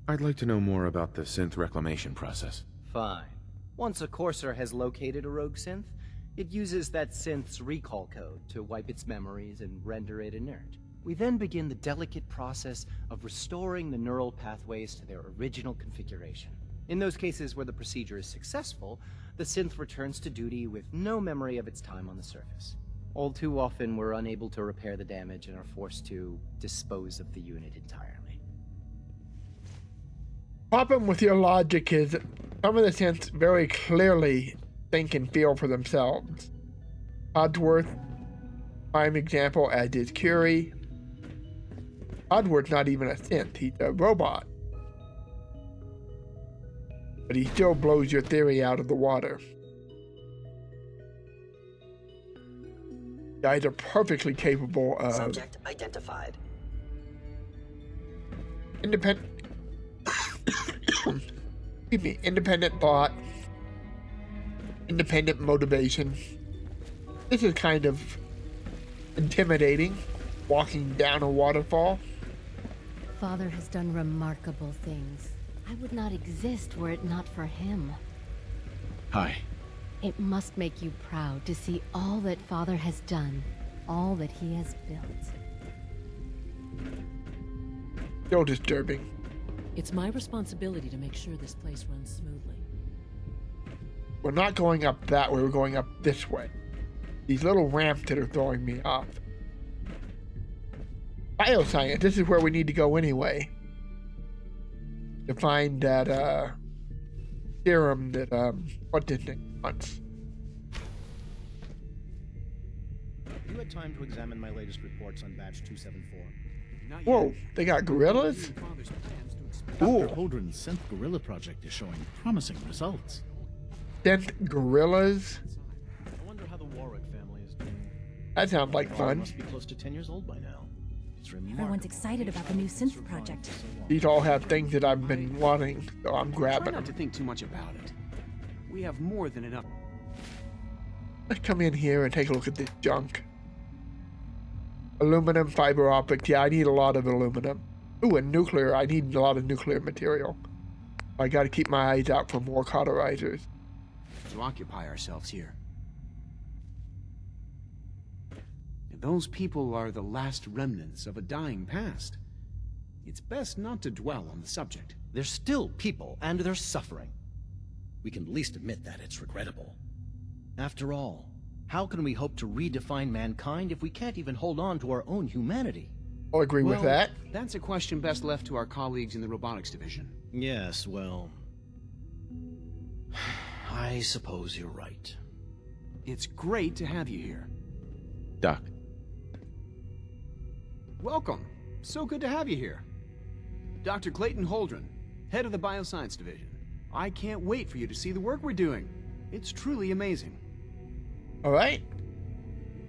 I'd like to know more about the synth reclamation process. Fine. Once a Courser has located a rogue synth, it uses that synth's recall code to wipe its memories and render it inert. We then begin the delicate process of restoring the neural pathways to their original configuration. In those cases where the procedure is successful, the synth returns to duty with no memory of its time on the surface. All too often, we're unable to repair the damage and are forced to dispose of the unit entirely. Problem with your logic is some of the synths very clearly think and feel for themselves. Codsworth, prime example, as is Curie. Codsworth's not even a synth, he's a robot. But he still blows your theory out of the water. Guys are perfectly capable of Subject identified. independent thought, independent motivation. This is kind of intimidating, walking down a waterfall. Father has done remarkable things. I would not exist were it not for him. Hi. It must make you proud to see all that Father has done, all that he has built. Still disturbing. It's my responsibility to make sure this place runs smoothly. We're not going up that way, we're going up this way. These little ramps that are throwing me off. Bioscience, this is where we need to go anyway. To find that, serum that, what this thing wants. Have you had time to examine my latest reports on batch 274? Whoa, they got gorillas? Dr. Holdren's synth gorilla project is showing promising results. Synth gorillas? I wonder how the Warwick family is doing. That sounds like All fun. must be close to 10 years old by now. It's remarkable. Everyone's excited about the new synth project. These all have things that I've been wanting, so I'm grabbing Try not them. to think too much about it. We have more than enough. Let's come in here and take a look at this junk. Aluminum, fiber optics. Yeah, I need a lot of aluminum. Ooh, and nuclear. I need a lot of nuclear material. I gotta keep my eyes out for more cauterizers. To occupy ourselves here. Those people are the last remnants of a dying past. It's best not to dwell on the subject. They're still people, and they're suffering. We can at least admit that it's regrettable. After all, how can we hope to redefine mankind if we can't even hold on to our own humanity? I'll agree with that. That's a question best left to our colleagues in the robotics division. Yes, well... I suppose you're right. It's great to have you here. Doc. Welcome. So good to have you here. Dr. Clayton Holdren, head of the Bioscience Division. I can't wait for you to see the work we're doing. It's truly amazing. All right.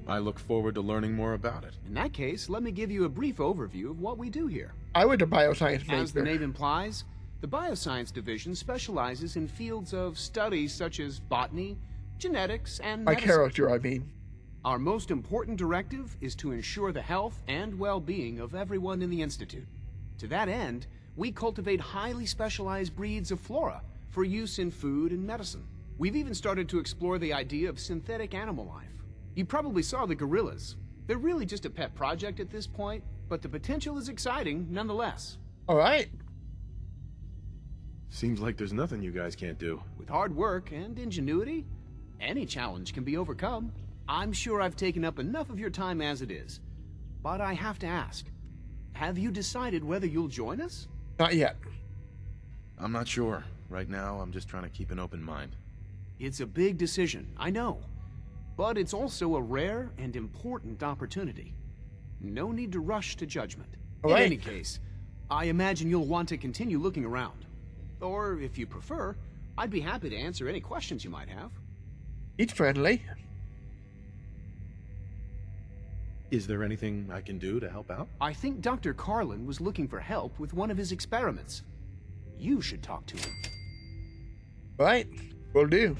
I look forward to learning more about it. In that case, let me give you a brief overview of what we do here. I was a bioscience major. As the name implies, the Bioscience Division specializes in fields of studies such as botany, genetics, and My medicine. character, I mean. Our most important directive is to ensure the health and well-being of everyone in the Institute. To that end, we cultivate highly specialized breeds of flora for use in food and medicine. We've even started to explore the idea of synthetic animal life. You probably saw the gorillas. They're really just a pet project at this point, but the potential is exciting nonetheless. All right. Seems like there's nothing you guys can't do. With hard work and ingenuity, any challenge can be overcome. I'm sure I've taken up enough of your time as it is, but I have to ask, have you decided whether you'll join us? Not yet. I'm not sure. Right now, I'm just trying to keep an open mind. It's a big decision, I know, but it's also a rare and important opportunity. No need to rush to judgment. All In right. any case, I imagine you'll want to continue looking around. Or, if you prefer, I'd be happy to answer any questions you might have. He's friendly. Is there anything I can do to help out? I think Dr. Carlin was looking for help with one of his experiments. You should talk to him. Right. Will do.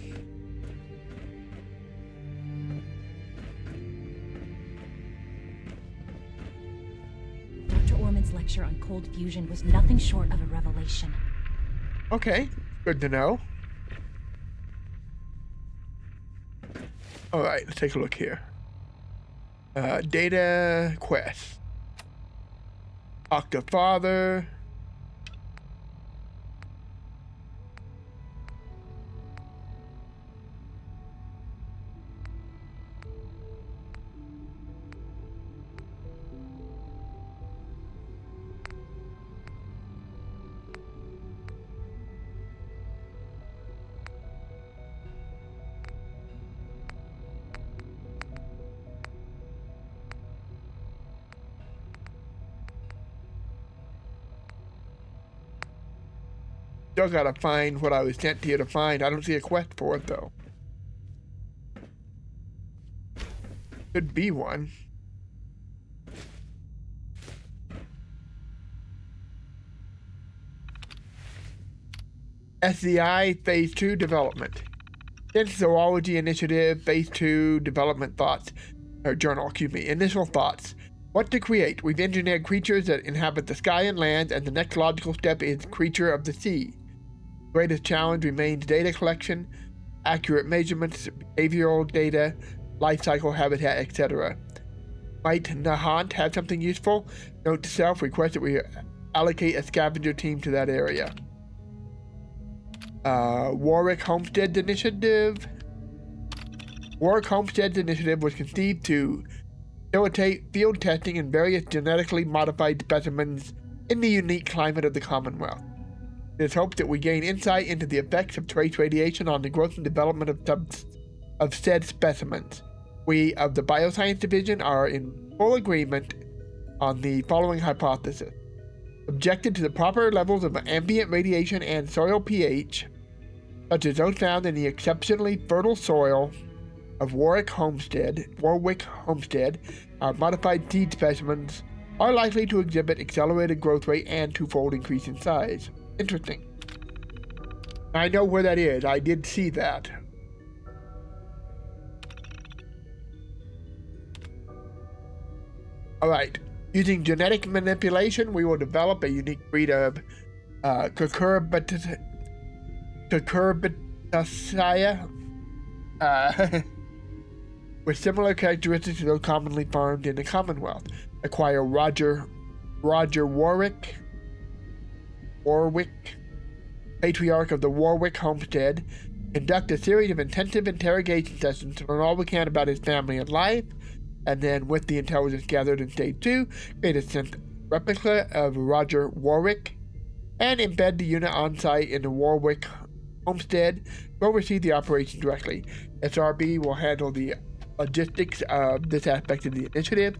Dr. Orman's lecture on cold fusion was nothing short of a revelation. Okay. Good to know. All right. Let's take a look here. Data quest. Talk to father. Still gotta find what I was sent here to find. I don't see a quest for it though. Could be one. SCI Phase 2 Development. Since Zoology Initiative Phase 2 Development Thoughts. Or Journal, excuse me. Initial Thoughts. What to create? We've engineered creatures that inhabit the sky and land, and the next logical step is creature of the sea. Greatest challenge remains data collection, accurate measurements, behavioral data, life cycle habitat, etc. Might Nahant have something useful? Note to self, request that we allocate a scavenger team to that area. Warwick Homestead Initiative. Warwick Homestead's initiative was conceived to facilitate field testing in various genetically modified specimens in the unique climate of the Commonwealth. It is hoped that we gain insight into the effects of trace radiation on the growth and development of said specimens. We of the Bioscience Division are in full agreement on the following hypothesis. Subjected to the proper levels of ambient radiation and soil pH, such as those found in the exceptionally fertile soil of Warwick Homestead, our modified seed specimens are likely to exhibit accelerated growth rate and twofold increase in size. Interesting. I know where that is. I did see that. Alright. Using genetic manipulation, we will develop a unique breed of cucurbitaceae with similar characteristics to those commonly farmed in the Commonwealth. Acquire Roger Warwick, patriarch of the Warwick Homestead, conduct a series of intensive interrogation sessions to learn all we can about his family and life, And then with the intelligence gathered in Stage 2, create a synth replica of Roger Warwick, and embed the unit on site in the Warwick homestead to oversee the operation directly. SRB will handle the logistics of this aspect of the initiative,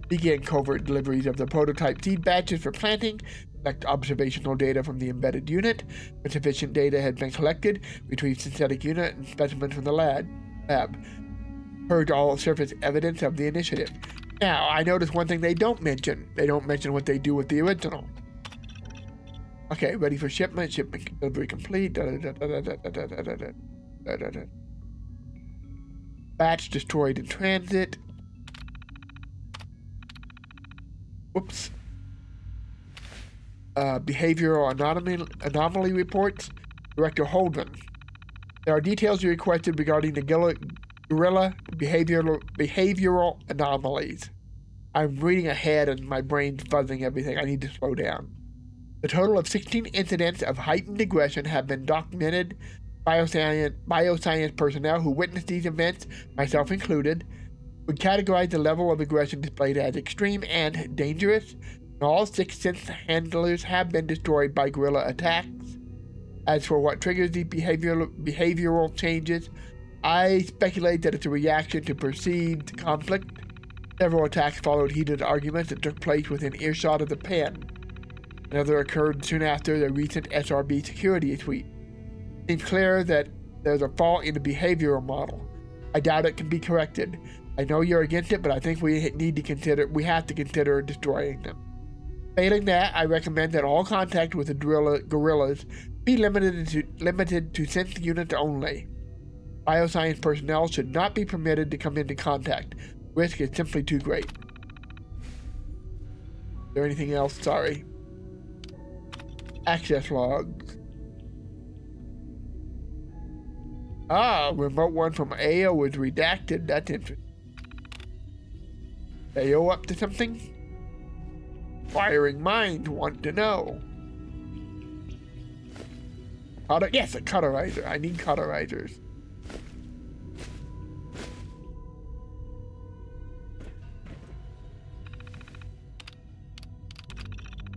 begin covert deliveries of the prototype seed batches for planting, collect observational data from the embedded unit. When sufficient data has been collected, retrieve synthetic unit and specimens from the lab. Purge all surface evidence of the initiative. Now, I noticed one thing they don't mention. They don't mention what they do with the original. Okay, ready for shipment. Shipment delivery complete. Batch destroyed in transit. Whoops. Behavioral anomaly reports. Director Holden. There are details you requested regarding the gorilla behavioral anomalies. I'm reading ahead and my brain's buzzing everything. I need to slow down. The total of 16 incidents of heightened aggression have been documented. Bioscience personnel who witnessed these events, myself included, would categorize the level of aggression displayed as extreme and dangerous. All 6 synth handlers have been destroyed by guerrilla attacks. As for what triggers these behavioral changes, I speculate that it's a reaction to perceived conflict. Several attacks followed heated arguments that took place within earshot of the pen. Another occurred soon after the recent SRB security sweep. It seems clear that there's a fault in the behavioral model. I doubt it can be corrected. I know you're against it, but I think we have to consider destroying them. Failing that, I recommend that all contact with the guerrillas be limited to synth units only. Bioscience personnel should not be permitted to come into contact. Risk is simply too great. Is there anything else? Sorry. Access logs. Remote one from AO was redacted. That's interesting. AO up to something? Firing minds want to know. Yes, a cauterizer. I need cauterizers.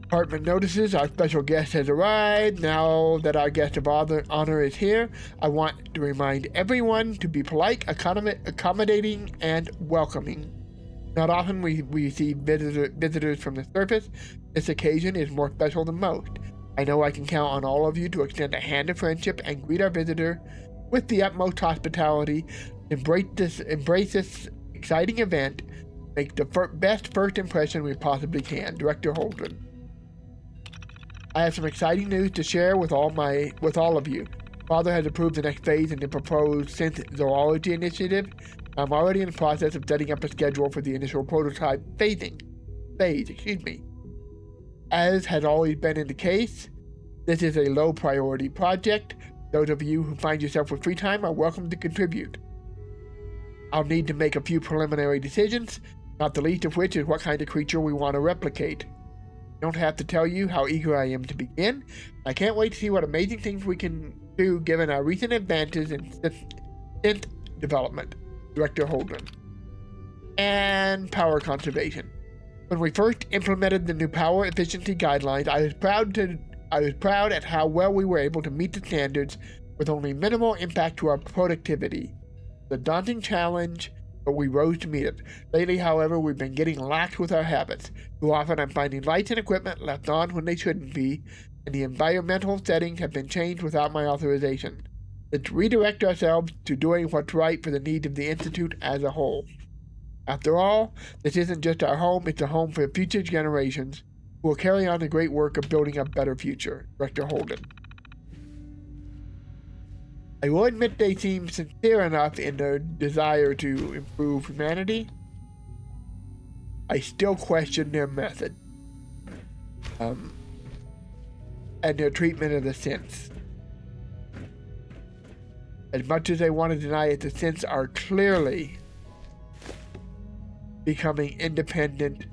Department notices our special guest has arrived. Now that our guest of honor is here, I want to remind everyone to be polite, accommodating, and welcoming. Not often we receive visitors from the surface. This occasion is more special than most. I know I can count on all of you to extend a hand of friendship and greet our visitor with the utmost hospitality. Embrace this exciting event. Make the best first impression we possibly can. Director Holden. I have some exciting news to share with all of you. Father has approved the next phase in the proposed synth zoology initiative. I'm already in the process of setting up a schedule for the initial prototype phase. As has always been in the case, this is a low priority project. Those of you who find yourself with free time are welcome to contribute. I'll need to make a few preliminary decisions, not the least of which is what kind of creature we want to replicate. I don't have to tell you how eager I am to begin. I can't wait to see what amazing things we can do given our recent advances in synth development. Director Holden. And power conservation. When we first implemented the new power efficiency guidelines, I was proud at how well we were able to meet the standards with only minimal impact to our productivity. The daunting challenge, but we rose to meet it. Lately, however, we've been getting lax with our habits. Too often I'm finding lights and equipment left on when they shouldn't be, and the environmental settings have been changed without my authorization. Let's redirect ourselves to doing what's right for the needs of the Institute as a whole. After all, this isn't just our home, it's a home for future generations who will carry on the great work of building a better future. Director Holden. I will admit they seem sincere enough in their desire to improve humanity. I still question their method. And their treatment of the synths. As much as I want to deny it, the synths are clearly becoming independent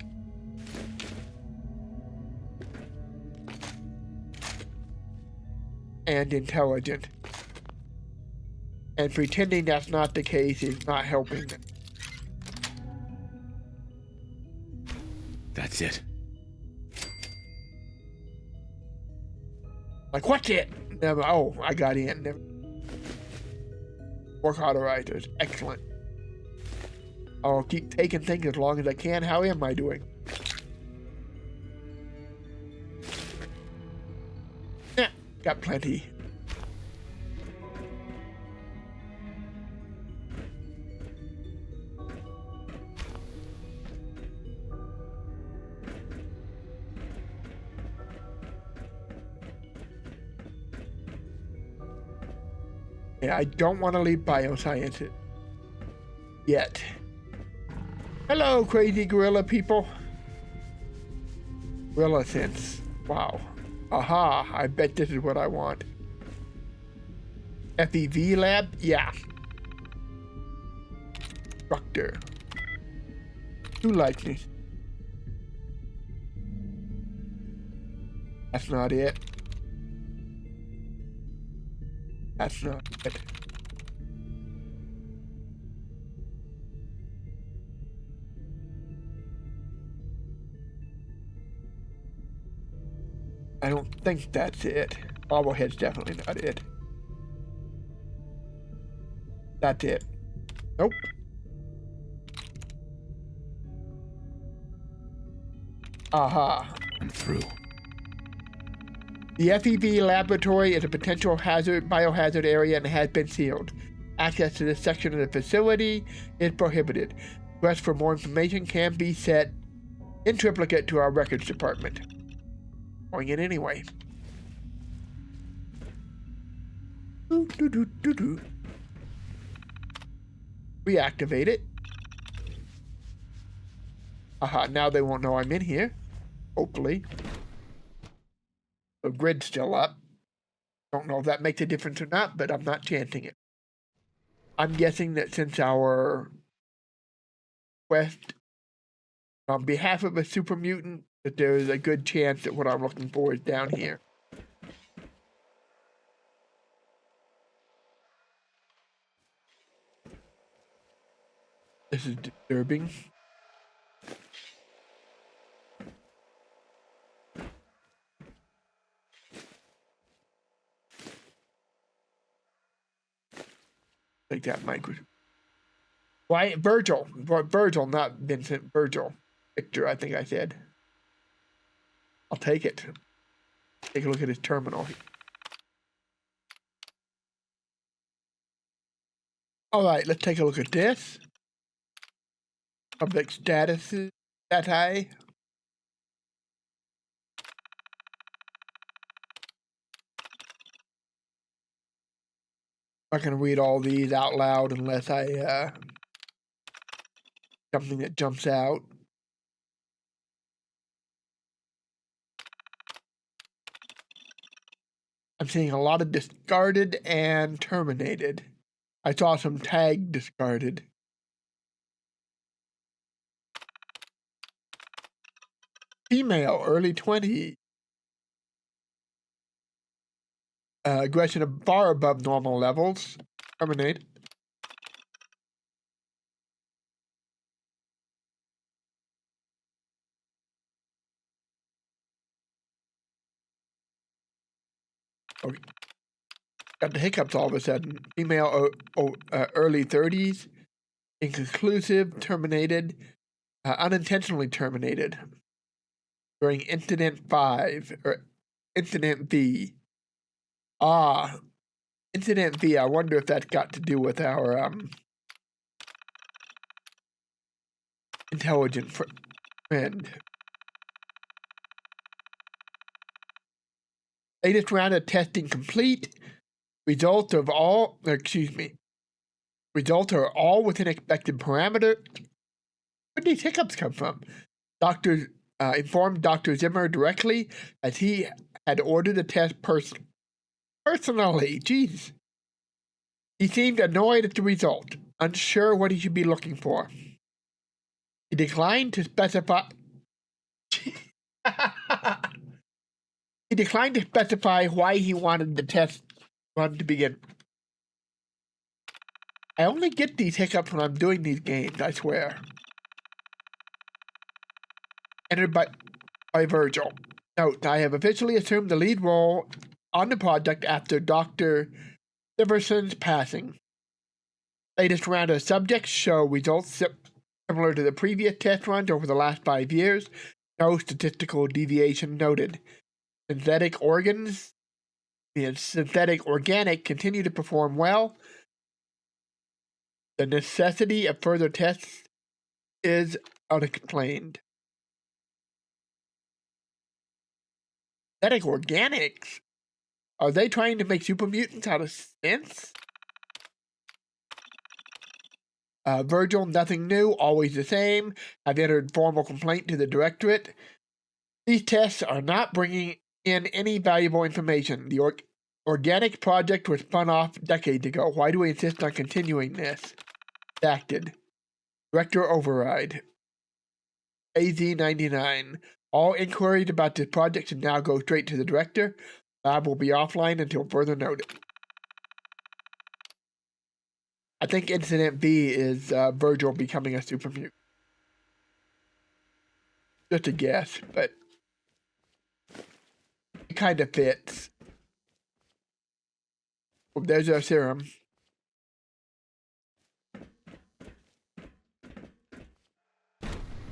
and intelligent. And pretending that's not the case is not helping them. That's it. Like, what's it? Never. Oh, I got in. Never. Work harder, writers. Excellent. I'll keep taking things as long as I can. How am I doing? Yeah, got plenty. Yeah, I don't want to leave bioscience yet. Hello, crazy gorilla people. Gorilla sense. Wow. Aha, I bet this is what I want. FEV lab? Yeah. Structure. Who likes me? That's not it. That's not it. I don't think that's it. Bobblehead's definitely not it. That's it. Nope. Aha. I'm through. The FEV laboratory is a potential biohazard area and has been sealed. Access to this section of the facility is prohibited. Requests for more information can be set in triplicate to our records department. Going in anyway. Reactivate it. Aha, now they won't know I'm in here. Hopefully. The grid's still up. Don't know if that makes a difference or not, but I'm not chanting it. I'm guessing that since our quest on behalf of a super mutant, that there is a good chance that what I'm looking for is down here. This is disturbing. Like that micro. Why Virgil? Virgil, not Vincent. Virgil. Victor, I think I said. I'll take it. Take a look at his terminal. All right, let's take a look at this. Public statuses. Stati. I'm not going to read all these out loud unless I, something that jumps out. I'm seeing a lot of discarded and terminated. I saw some tag discarded. Female, early 20s. Aggression far above normal levels. Terminate. Okay. Got the hiccups all of a sudden. Female, early 30s. Inconclusive, terminated. Unintentionally terminated. During Incident 5, or Incident V. Ah, Incident V, I wonder if that's got to do with our, intelligent friend. Latest round of testing complete. Results are all within expected parameter. Where did these hiccups come from? Doctor informed Dr. Zimmer directly as he had ordered the test personally. Jeez. He seemed annoyed at the result, unsure what he should be looking for. He declined to specify. He declined to specify why he wanted the test run to begin. I only get these hiccups when I'm doing these games, I swear. entered by Virgil. Note, I have officially assumed the lead role on the project after Dr. Siverson's passing. Latest round of subjects show results similar to the previous test runs over the last 5 years. No statistical deviation noted. Synthetic organic continue to perform well. The necessity of further tests is unexplained. Synthetic organics? Are they trying to make super mutants out of synths? Virgil, nothing new, always the same. I've entered formal complaint to the Directorate. These tests are not bringing in any valuable information. The organic project was spun off decades ago. Why do we insist on continuing this? Acted. Director override. AZ-99. All inquiries about this project should now go straight to the Director. Lab will be offline until further notice. I think Incident B is Virgil becoming a super mutant. Just a guess, but it kind of fits. Oh, there's our serum.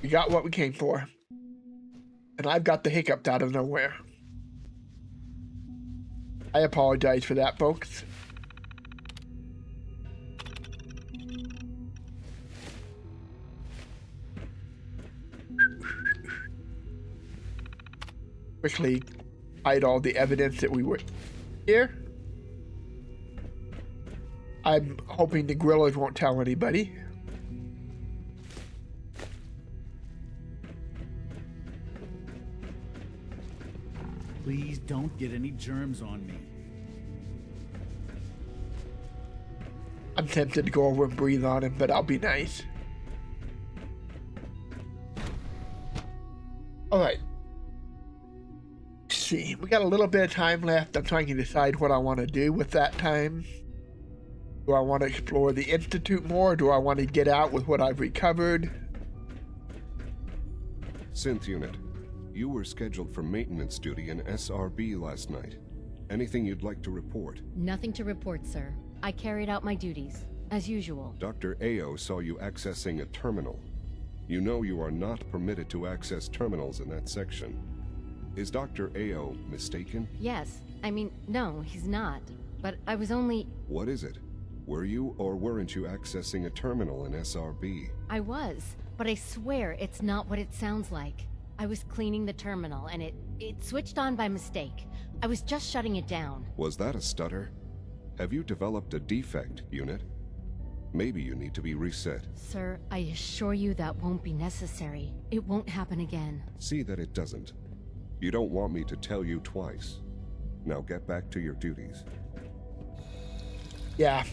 We got what we came for. And I've got the hiccups out of nowhere. I apologize for that, folks. Quickly hide all the evidence that we were here. I'm hoping the gorillas won't tell anybody. Please don't get any germs on me. I'm tempted to go over and breathe on him, but I'll be nice. Alright. See, we got a little bit of time left. I'm trying to decide what I want to do with that time. Do I want to explore the Institute more? Or do I want to get out with what I've recovered? Synth unit, you were scheduled for maintenance duty in SRB last night. Anything you'd like to report? Nothing to report, sir. I carried out my duties, as usual. Dr. Ao saw you accessing a terminal. You know you are not permitted to access terminals in that section. Is Dr. Ao mistaken? Yes. I mean, no, he's not. But I was only... What is it? Were you or weren't you accessing a terminal in SRB? I was, but I swear it's not what it sounds like. I was cleaning the terminal and it switched on by mistake. I was just shutting it down. Was that a stutter? Have you developed a defect, unit? Maybe you need to be reset. Sir, I assure you that won't be necessary. It won't happen again. See that it doesn't. You don't want me to tell you twice. Now get back to your duties. Yeah.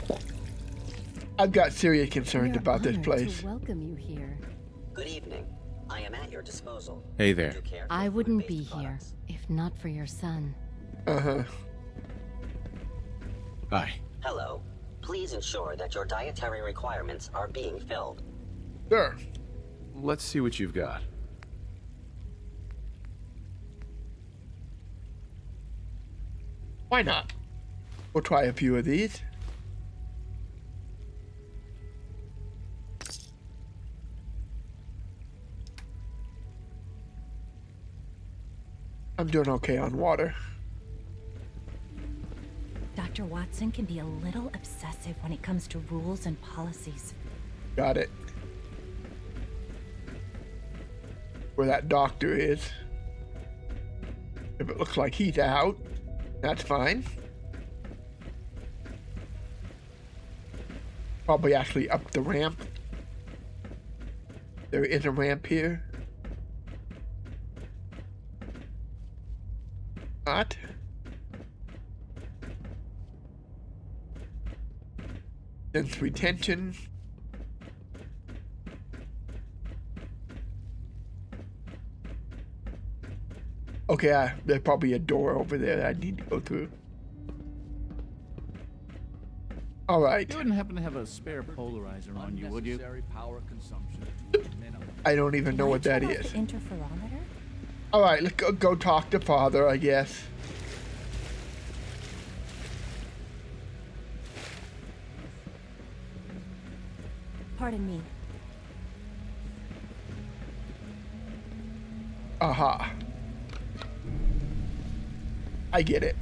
I've got serious concerns about this place. To welcome you here. Good evening. I am at your disposal. Hey there. I wouldn't be here if not for your son. Uh-huh. Hi. Hello. Please ensure that your dietary requirements are being filled. Sure. Let's see what you've got. Why not? We'll try a few of these. I'm doing okay on water. Dr. Watson can be a little obsessive when it comes to rules and policies. Got it. Where that doctor is. If it looks like he's out, that's fine. Probably actually up the ramp. There is a ramp here. Not. Sense retention. Okay, there's probably a door over there that I need to go through. All right. You wouldn't happen to have a spare polarizer on you, would you? I don't even know what that is. Interferometer? Alright, let's go talk to Father, I guess. Pardon me. Aha. I get it.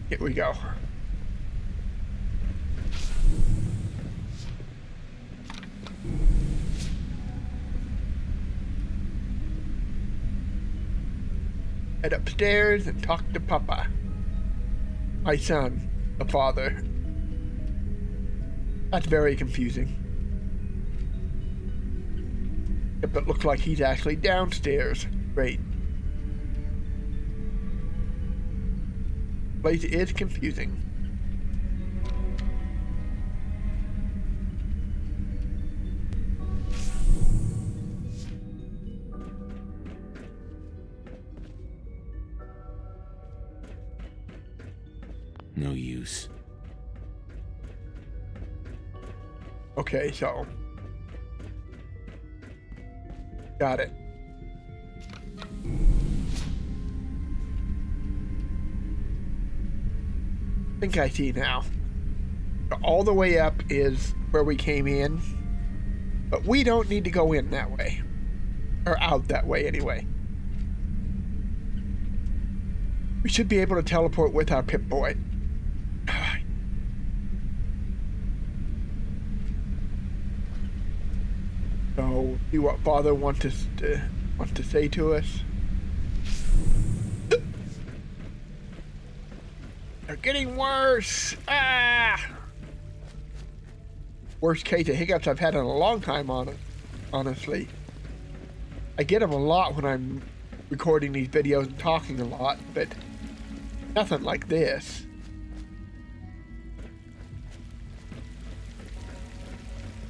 Here we go. Head upstairs and talk to Papa. My son, the father. That's very confusing. Yep, it looks like he's actually downstairs. Great. Place is confusing. No use. Okay, so. Got it. I think I see now. All the way up is where we came in, but we don't need to go in that way. Or out that way, anyway. We should be able to teleport with our Pip-Boy. So, see what Father wants to say to us. They're getting worse. Ah! Worst case of hiccups I've had in a long time on it. Honestly, I get them a lot when I'm recording these videos and talking a lot, but nothing like this.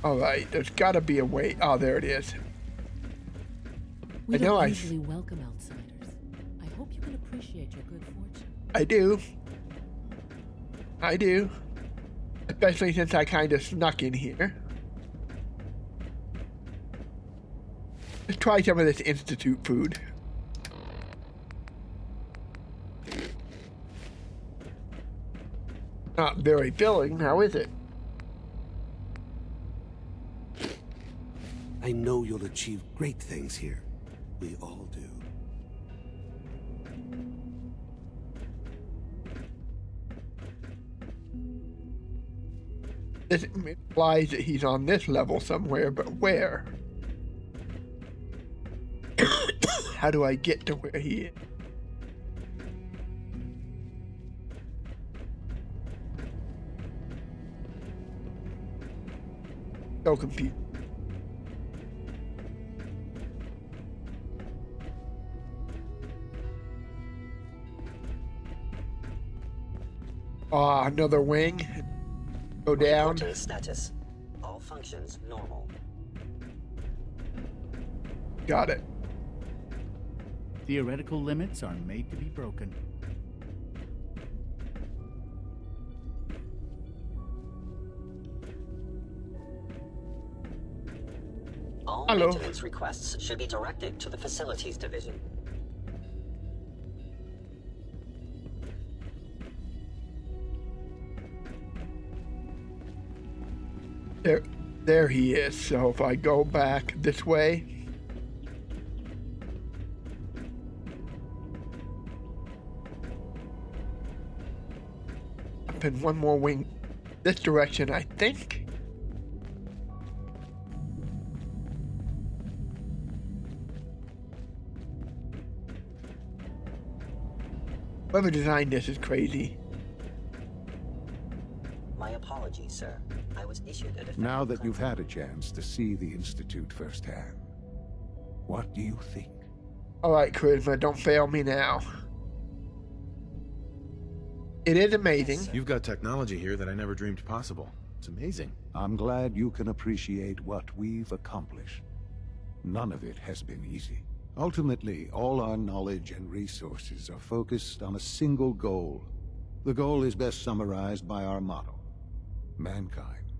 Alright, there's gotta be a way. Oh, there it is. We don't usually welcome outsiders. I hope you can appreciate your good fortune. I do. I do. Especially since I kind of snuck in here. Let's try some of this Institute food. Not very filling, how is it? I know you'll achieve great things here. We all do. This implies that he's on this level somewhere, but where? How do I get to where he is? So confused. Ah, another wing. Go down. Reporting status. All functions normal. Got it. Theoretical limits are made to be broken. All Hello. maintenance requests should be directed to the Facilities Division. There he is. So if I go back this way. Up in one more wing this direction, I think. Whoever designed this is crazy. My apologies, sir. I was issued a defective Now that you've had a chance to see the Institute firsthand, what do you think? Alright, Charisma, don't fail me now. It is amazing. You've got technology here that I never dreamed possible. It's amazing. I'm glad you can appreciate what we've accomplished. None of it has been easy. Ultimately, all our knowledge and resources are focused on a single goal. The goal is best summarized by our motto: mankind,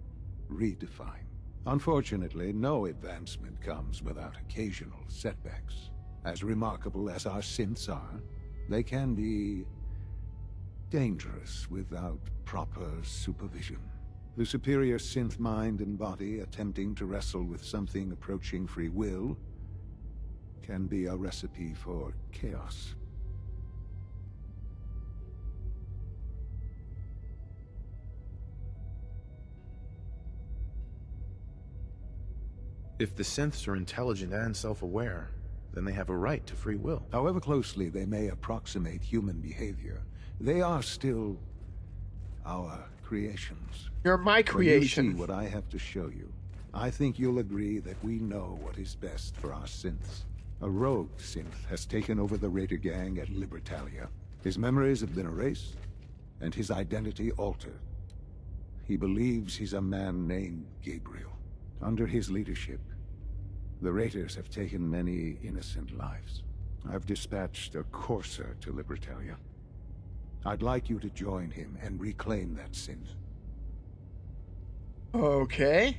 redefined. Unfortunately, no advancement comes without occasional setbacks. As remarkable as our synths are, they can be dangerous without proper supervision. The superior synth mind and body attempting to wrestle with something approaching free will can be a recipe for chaos. If the synths are intelligent and self-aware, then they have a right to free will. However closely they may approximate human behavior, they are still our creations. You're my creation. When you see what I have to show you, I think you'll agree that we know what is best for our synths. A rogue synth has taken over the Raider gang at Libertalia. His memories have been erased, and his identity altered. He believes he's a man named Gabriel. Under his leadership, the Raiders have taken many innocent lives. I've dispatched a courser to Libertalia. I'd like you to join him and reclaim that synth. Okay.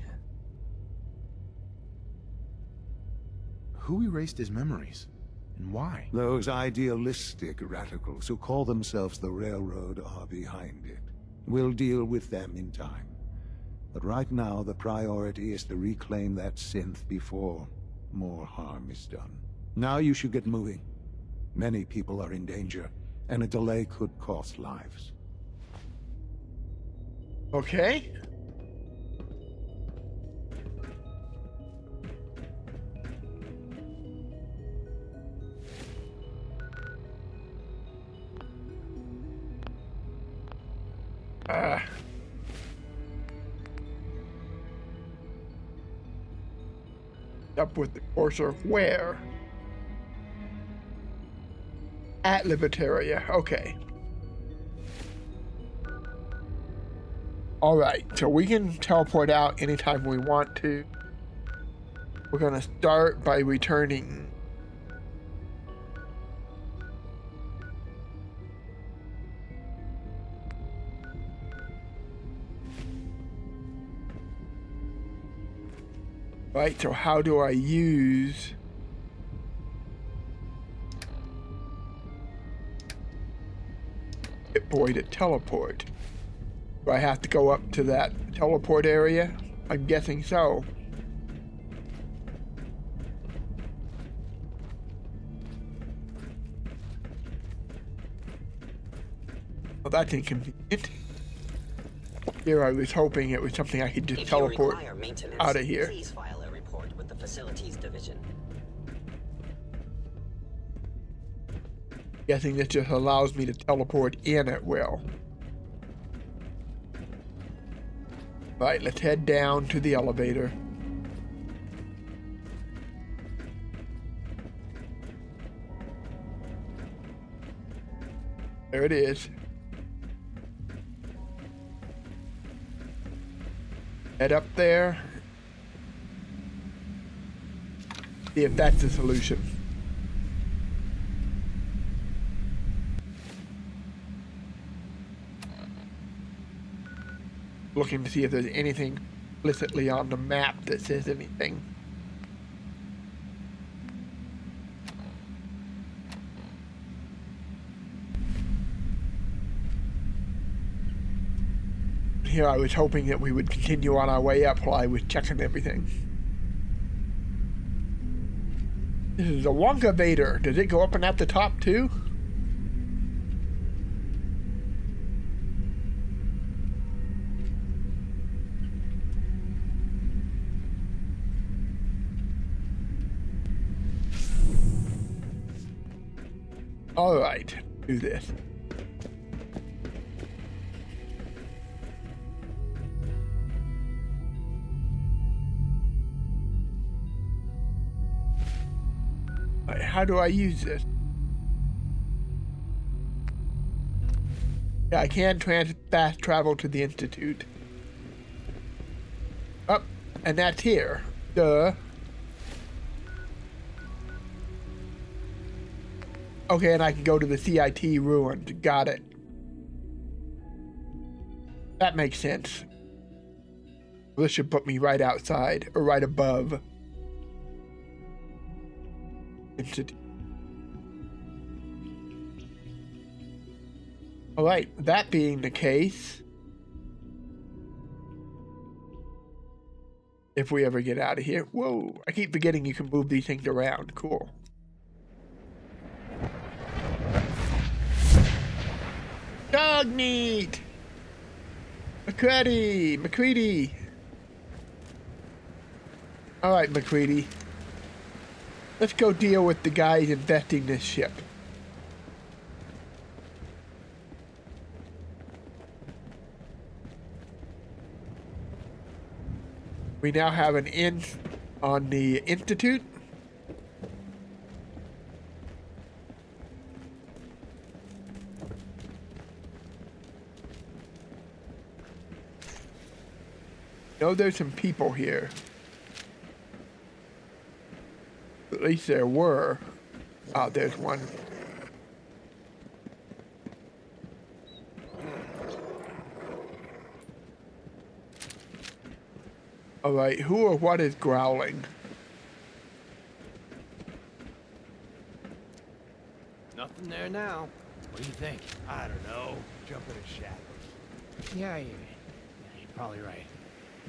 Who erased his memories? And why? Those idealistic radicals who call themselves the Railroad are behind it. We'll deal with them in time. But right now, the priority is to reclaim that synth before more harm is done. Now you should get moving. Many people are in danger, and a delay could cost lives. Okay. Up with the cursor where? At Libertaria. Okay. Alright, so we can teleport out anytime we want to. We're gonna start by returning. Right, so how do I use Hit Boy to teleport? Do I have to go up to that teleport area? I'm guessing so. Well, that's inconvenient. Here I was hoping it was something I could just teleport out of here. Please file a report with the Facilities Division. Guessing this just allows me to teleport in at will. Right, let's head down to the elevator. There it is. Head up there. See if that's the solution. Looking to see if there's anything explicitly on the map that says anything. Here I was hoping that we would continue on our way up while I was checking everything. This is a Wonka Vader. Does it go up and at the top too? Alright, do this. How do I use this? Yeah, I can fast travel to the Institute. Up, and that's here. Duh. Okay, and I can go to the CIT ruins. Got it. That makes sense. This should put me right outside, or right above. Institute. All right, that being the case, if we ever get out of here, whoa! I keep forgetting you can move these things around. Cool. Dogmeat! MacCready! Alright, MacCready. Let's go deal with the guys infesting this ship. We now have an inn on the Institute. Know there's some people here. At least there were. Oh, there's one. Alright, who or what is growling? Nothing there now. What do you think? I don't know. Jump in the shadows. Yeah, you're probably right.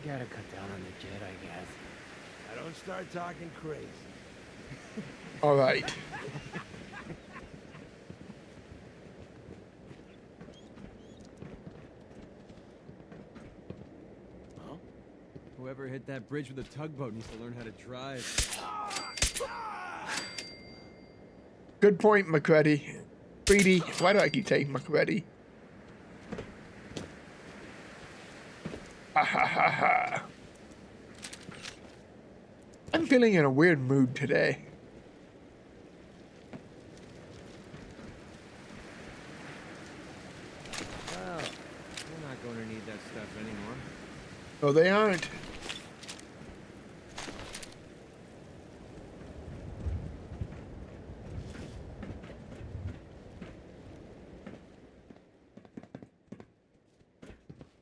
You gotta cut down on the jet, I guess. I don't start talking crazy. Alright. Whoever hit that bridge with a tugboat needs to learn how to drive. Good point, MacCready. Greedy. Why do I keep saying MacCready? Ha ha ha ha. I'm feeling in a weird mood today. Well, we're not going to need that stuff anymore. No, they aren't.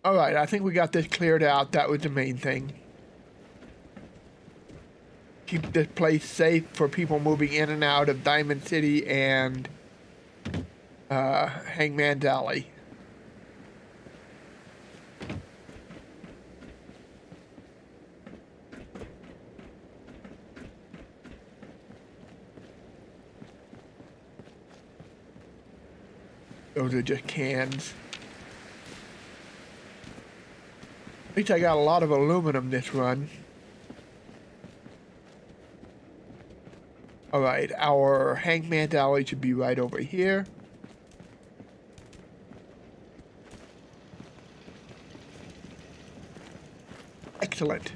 Alright, I think we got this cleared out. That was the main thing. Keep this place safe for people moving in and out of Diamond City and Hangman's Alley. Those are just cans. At least I got a lot of aluminum this run. Alright, our Hangman's Alley should be right over here. Excellent.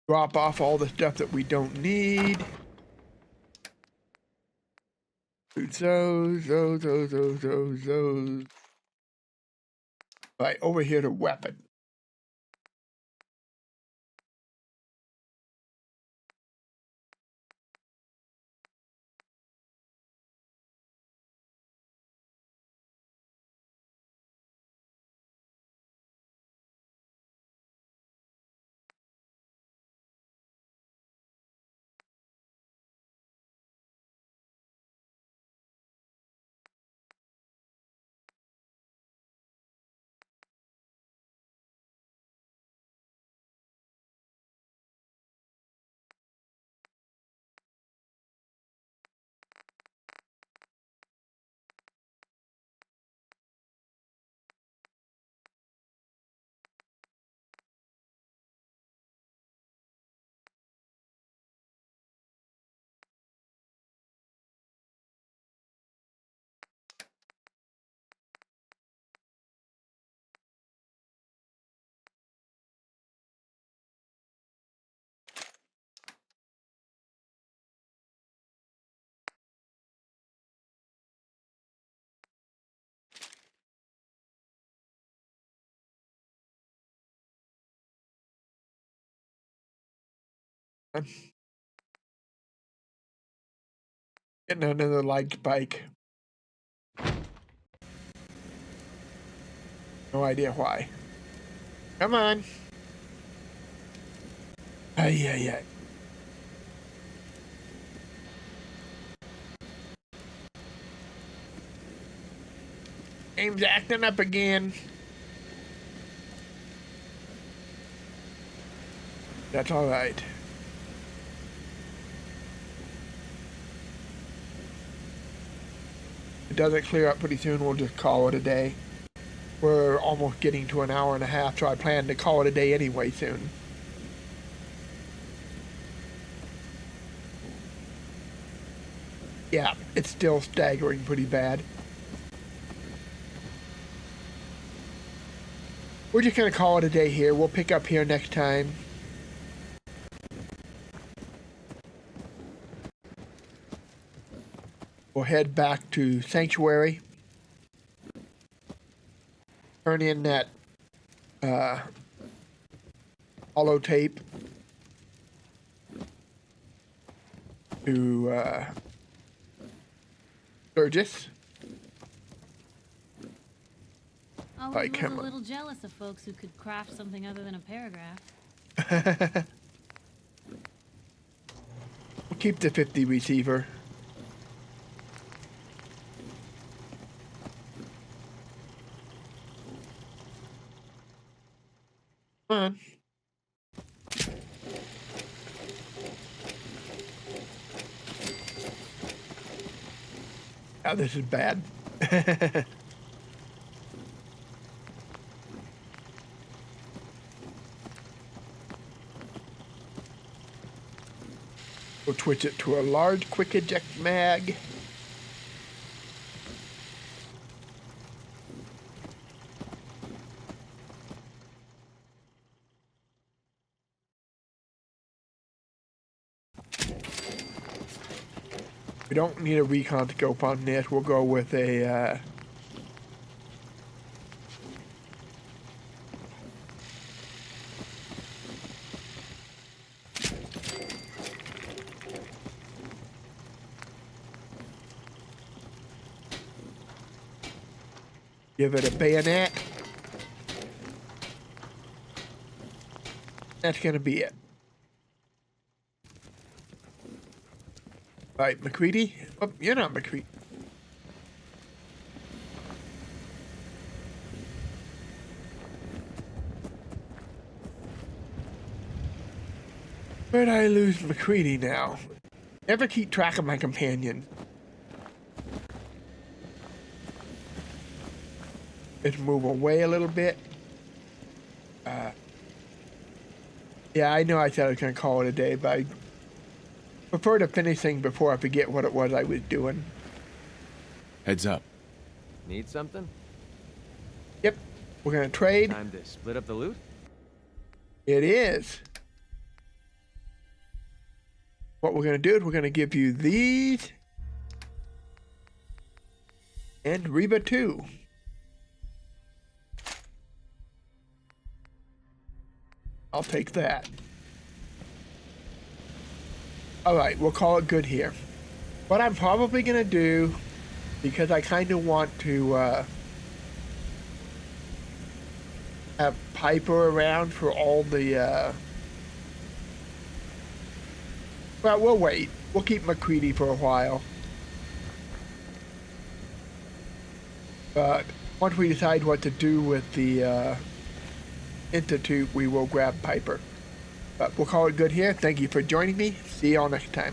Drop off all the stuff that we don't need. Those. Right, over here to weapon. Getting another light spike. No idea why. Come on. Ay. Game's acting up again. That's all right. If it doesn't clear up pretty soon, we'll just call it a day. We're almost getting to an hour and a half, so I plan to call it a day anyway soon. Yeah, it's still staggering pretty bad. We're just going to call it a day here. We'll pick up here next time. We'll head back to Sanctuary. Turn in that holotape to Burgess. I was a little jealous of folks who could craft something other than a paragraph. We'll keep the 50 receiver. Come on. Oh, this is bad. We'll switch it to a large quick eject mag. We don't need a recon scope on this. We'll go with a give it a bayonet. That's gonna be it. Right, MacCready? Oh, you're not MacCready. Where'd I lose MacCready now? Never keep track of my companion. Let's move away a little bit. Yeah, I know I said I was going to call it a day, but I prefer to finish things before I forget what it was I was doing. Heads up. Need something? Yep. We're going to trade. Time to split up the loot? It is. What we're going to do is we're going to give you these. And Reba 2. I'll take that. Alright, we'll call it good here. What I'm probably going to do, because I kind of want to have Piper around for all the... Well, we'll wait. We'll keep MacCready for a while. But once we decide what to do with the Institute, we will grab Piper. But we'll call it good here. Thank you for joining me. See you all next time.